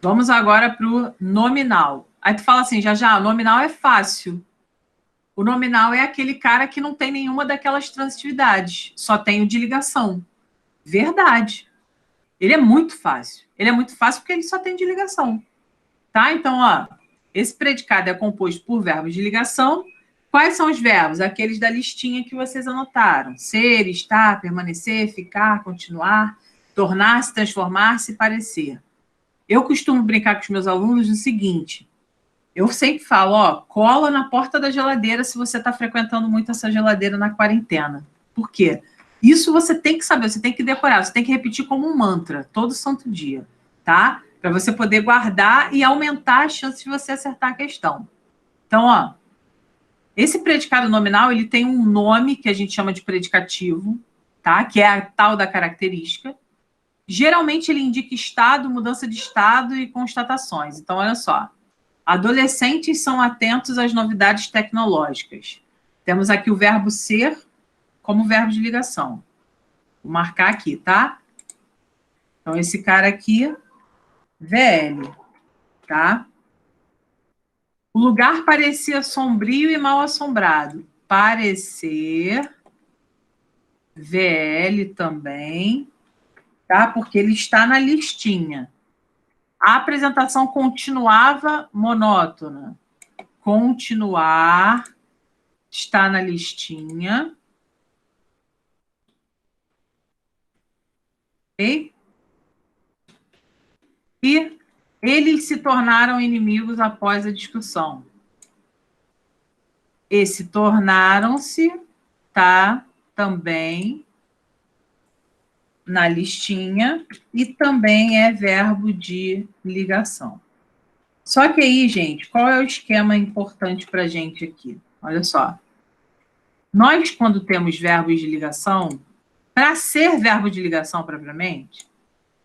vamos agora para o nominal. Aí tu fala assim, já, o nominal é fácil. O nominal é aquele cara que não tem nenhuma daquelas transitividades, só tem o de ligação. Verdade. Ele é muito fácil. Ele é muito fácil porque ele só tem de ligação. Tá? Então, ó, esse predicado é composto por verbos de ligação. Quais são os verbos? Aqueles da listinha que vocês anotaram. Ser, estar, permanecer, ficar, continuar, tornar-se, transformar-se, parecer. Eu costumo brincar com os meus alunos no seguinte. Eu sempre falo, ó, cola na porta da geladeira se você está frequentando muito essa geladeira na quarentena. Por quê? Isso você tem que saber, você tem que decorar, você tem que repetir como um mantra, todo santo dia, tá? Para você poder guardar e aumentar a chance de você acertar a questão. Então, ó, esse predicado nominal, ele tem um nome que a gente chama de predicativo, tá? Que é a tal da característica. Geralmente, ele indica estado, mudança de estado e constatações. Então, olha só. Adolescentes são atentos às novidades tecnológicas. Temos aqui o verbo ser como verbo de ligação. Vou marcar aqui, tá? Então, esse cara aqui, VL, tá? O lugar parecia sombrio e mal assombrado. Parecer, VL também, tá? Porque ele está na listinha. A apresentação continuava monótona. Continuar está na listinha. Ok? E eles se tornaram inimigos após a discussão. Esse tornaram-se, tá? Também na listinha, e também é verbo de ligação. Só que aí, gente, qual é o esquema importante para a gente aqui? Olha só. Nós, quando temos verbos de ligação, para ser verbo de ligação propriamente,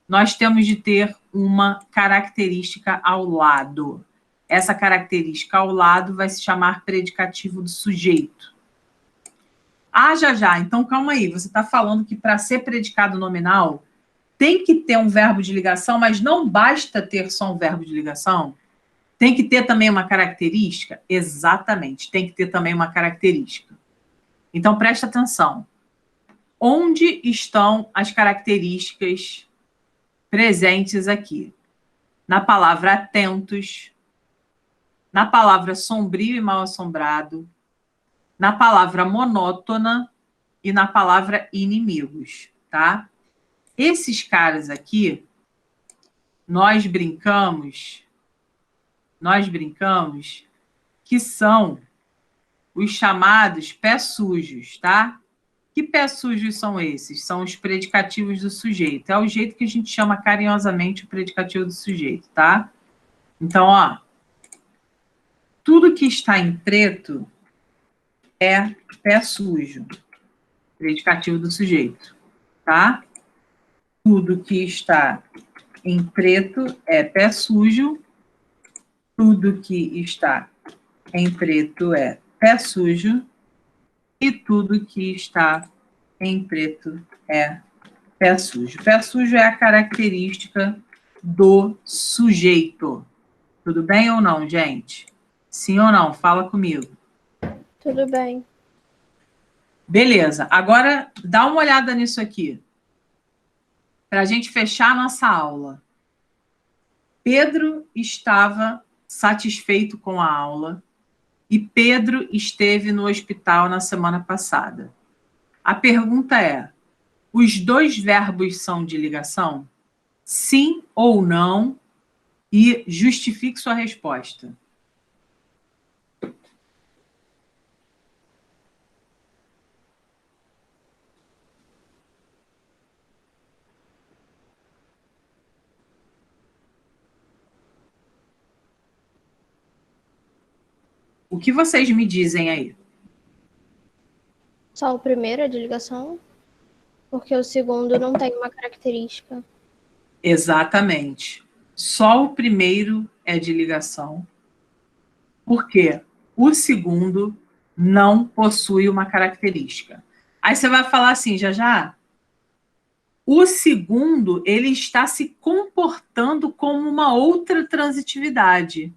nós temos de ter uma característica ao lado. Essa característica ao lado vai se chamar predicativo do sujeito. Ah, já. Então, calma aí. Você está falando que para ser predicado nominal tem que ter um verbo de ligação, mas não basta ter só um verbo de ligação? Tem que ter também uma característica? Exatamente. Tem que ter também uma característica. Então, presta atenção. Onde estão as características presentes aqui? Na palavra atentos, na palavra sombrio e mal assombrado, na palavra monótona e na palavra inimigos, tá? Esses caras aqui, nós brincamos que são os chamados pés sujos, tá? Que pés sujos são esses? São os predicativos do sujeito. É o jeito que a gente chama carinhosamente o predicativo do sujeito, tá? Então, ó, tudo que está em preto é pé sujo, predicativo do sujeito, tá? Tudo que está em preto é pé sujo. Tudo que está em preto é pé sujo. E tudo que está em preto é pé sujo. Pé sujo é a característica do sujeito. Tudo bem ou não, gente? Sim ou não? Fala comigo. Tudo bem. Beleza. Agora, dá uma olhada nisso aqui. Para a gente fechar a nossa aula. Pedro estava satisfeito com a aula e Pedro esteve no hospital na semana passada. A pergunta é: os dois verbos são de ligação? Sim ou não? E justifique sua resposta. O que vocês me dizem aí? Só o primeiro é de ligação, porque o segundo não tem uma característica. Exatamente. Só o primeiro é de ligação, porque o segundo não possui uma característica. Aí você vai falar assim, já. O segundo, ele está se comportando como uma outra transitividade.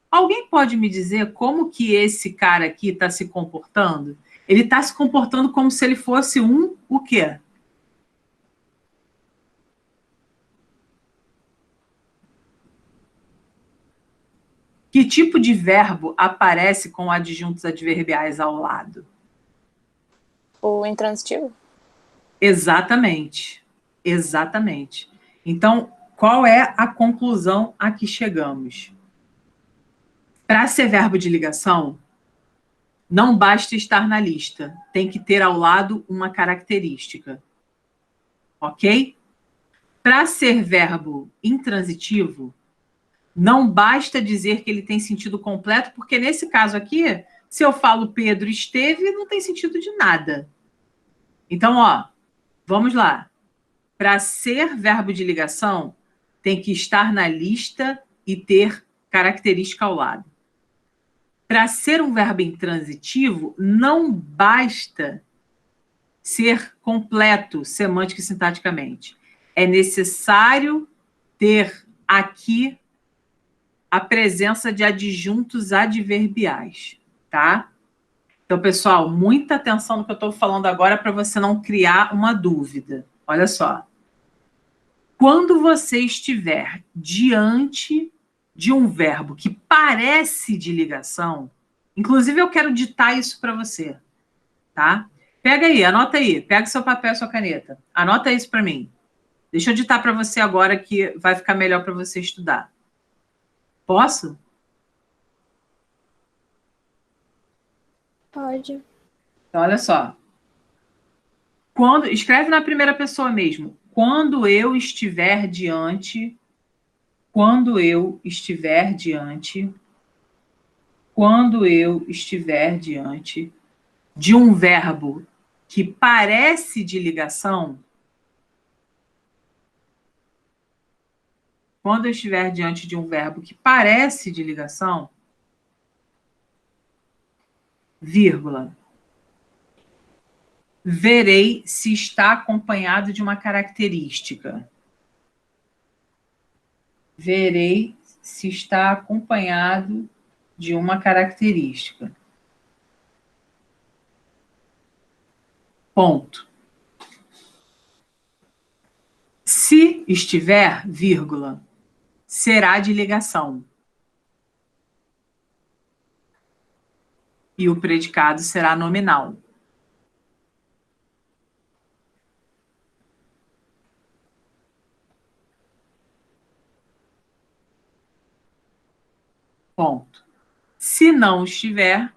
Alguém pode me dizer como que esse cara aqui está se comportando? Ele está se comportando como se ele fosse o quê? Que tipo de verbo aparece com adjuntos adverbiais ao lado? O intransitivo? Exatamente. Exatamente. Então, qual é a conclusão a que chegamos? Para ser verbo de ligação, não basta estar na lista, tem que ter ao lado uma característica. Ok? Para ser verbo intransitivo, não basta dizer que ele tem sentido completo, porque nesse caso aqui, se eu falo Pedro esteve, não tem sentido de nada. Então, vamos lá. Para ser verbo de ligação, tem que estar na lista e ter característica ao lado. Para ser um verbo intransitivo, não basta ser completo semântica e sintaticamente. É necessário ter aqui a presença de adjuntos adverbiais, tá? Então, pessoal, muita atenção no que eu estou falando agora para você não criar uma dúvida. Olha só. Quando você estiver diante de um verbo que parece de ligação, inclusive eu quero ditar isso para você, tá? Pega aí, anota aí, pega seu papel e sua caneta. Anota isso para mim. Deixa eu ditar para você agora que vai ficar melhor para você estudar. Posso? Pode. Então, olha só. Escreve na primeira pessoa mesmo. Quando eu estiver diante de um verbo que parece de ligação, quando eu estiver diante de um verbo que parece de ligação, vírgula, verei se está acompanhado de uma característica. Verei se está acompanhado de uma característica. Ponto. Se estiver, vírgula, será de ligação. E o predicado será nominal. Ponto. Se não estiver,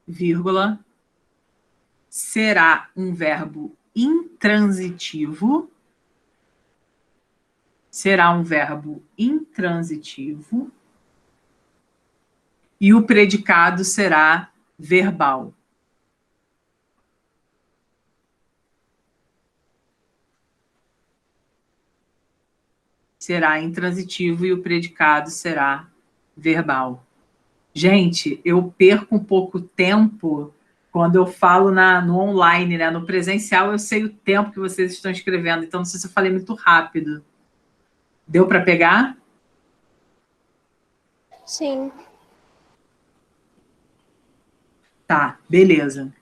vírgula, será um verbo intransitivo. Será um verbo intransitivo. E o predicado será verbal. será intransitivo e o predicado será verbal. Gente, eu perco um pouco tempo quando eu falo no online, né? No presencial eu sei o tempo que vocês estão escrevendo, então não sei se eu falei muito rápido. Deu para pegar? Sim. Tá, beleza.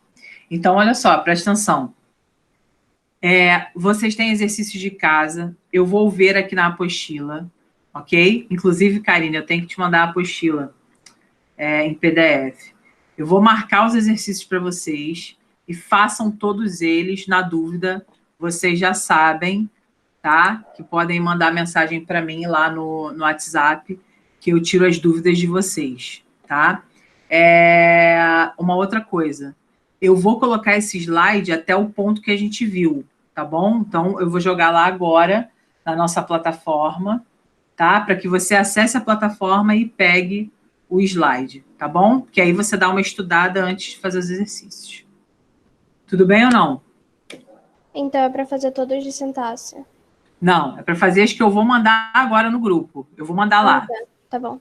Então, olha só, presta atenção. Vocês têm exercícios de casa, eu vou ver aqui na apostila, ok? Inclusive, Karine, eu tenho que te mandar a apostila em PDF. Eu vou marcar os exercícios para vocês e façam todos eles. Na dúvida, vocês já sabem, tá? Que podem mandar mensagem para mim lá no WhatsApp, que eu tiro as dúvidas de vocês, tá? Uma outra coisa, eu vou colocar esse slide até o ponto que a gente viu, tá bom? Então, eu vou jogar lá agora, na nossa plataforma, tá? Para que você acesse a plataforma e pegue o slide, tá bom? Que aí você dá uma estudada antes de fazer os exercícios. Tudo bem ou não? Então é para fazer todos de sintaxe. Não, é para fazer as que eu vou mandar agora no grupo. Eu vou mandar lá. Tá bom.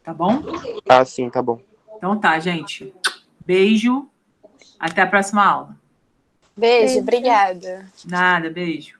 Tá bom? Ah, sim, tá bom. Então tá, gente. Beijo. Até a próxima aula. Beijo, obrigada. Nada, beijo.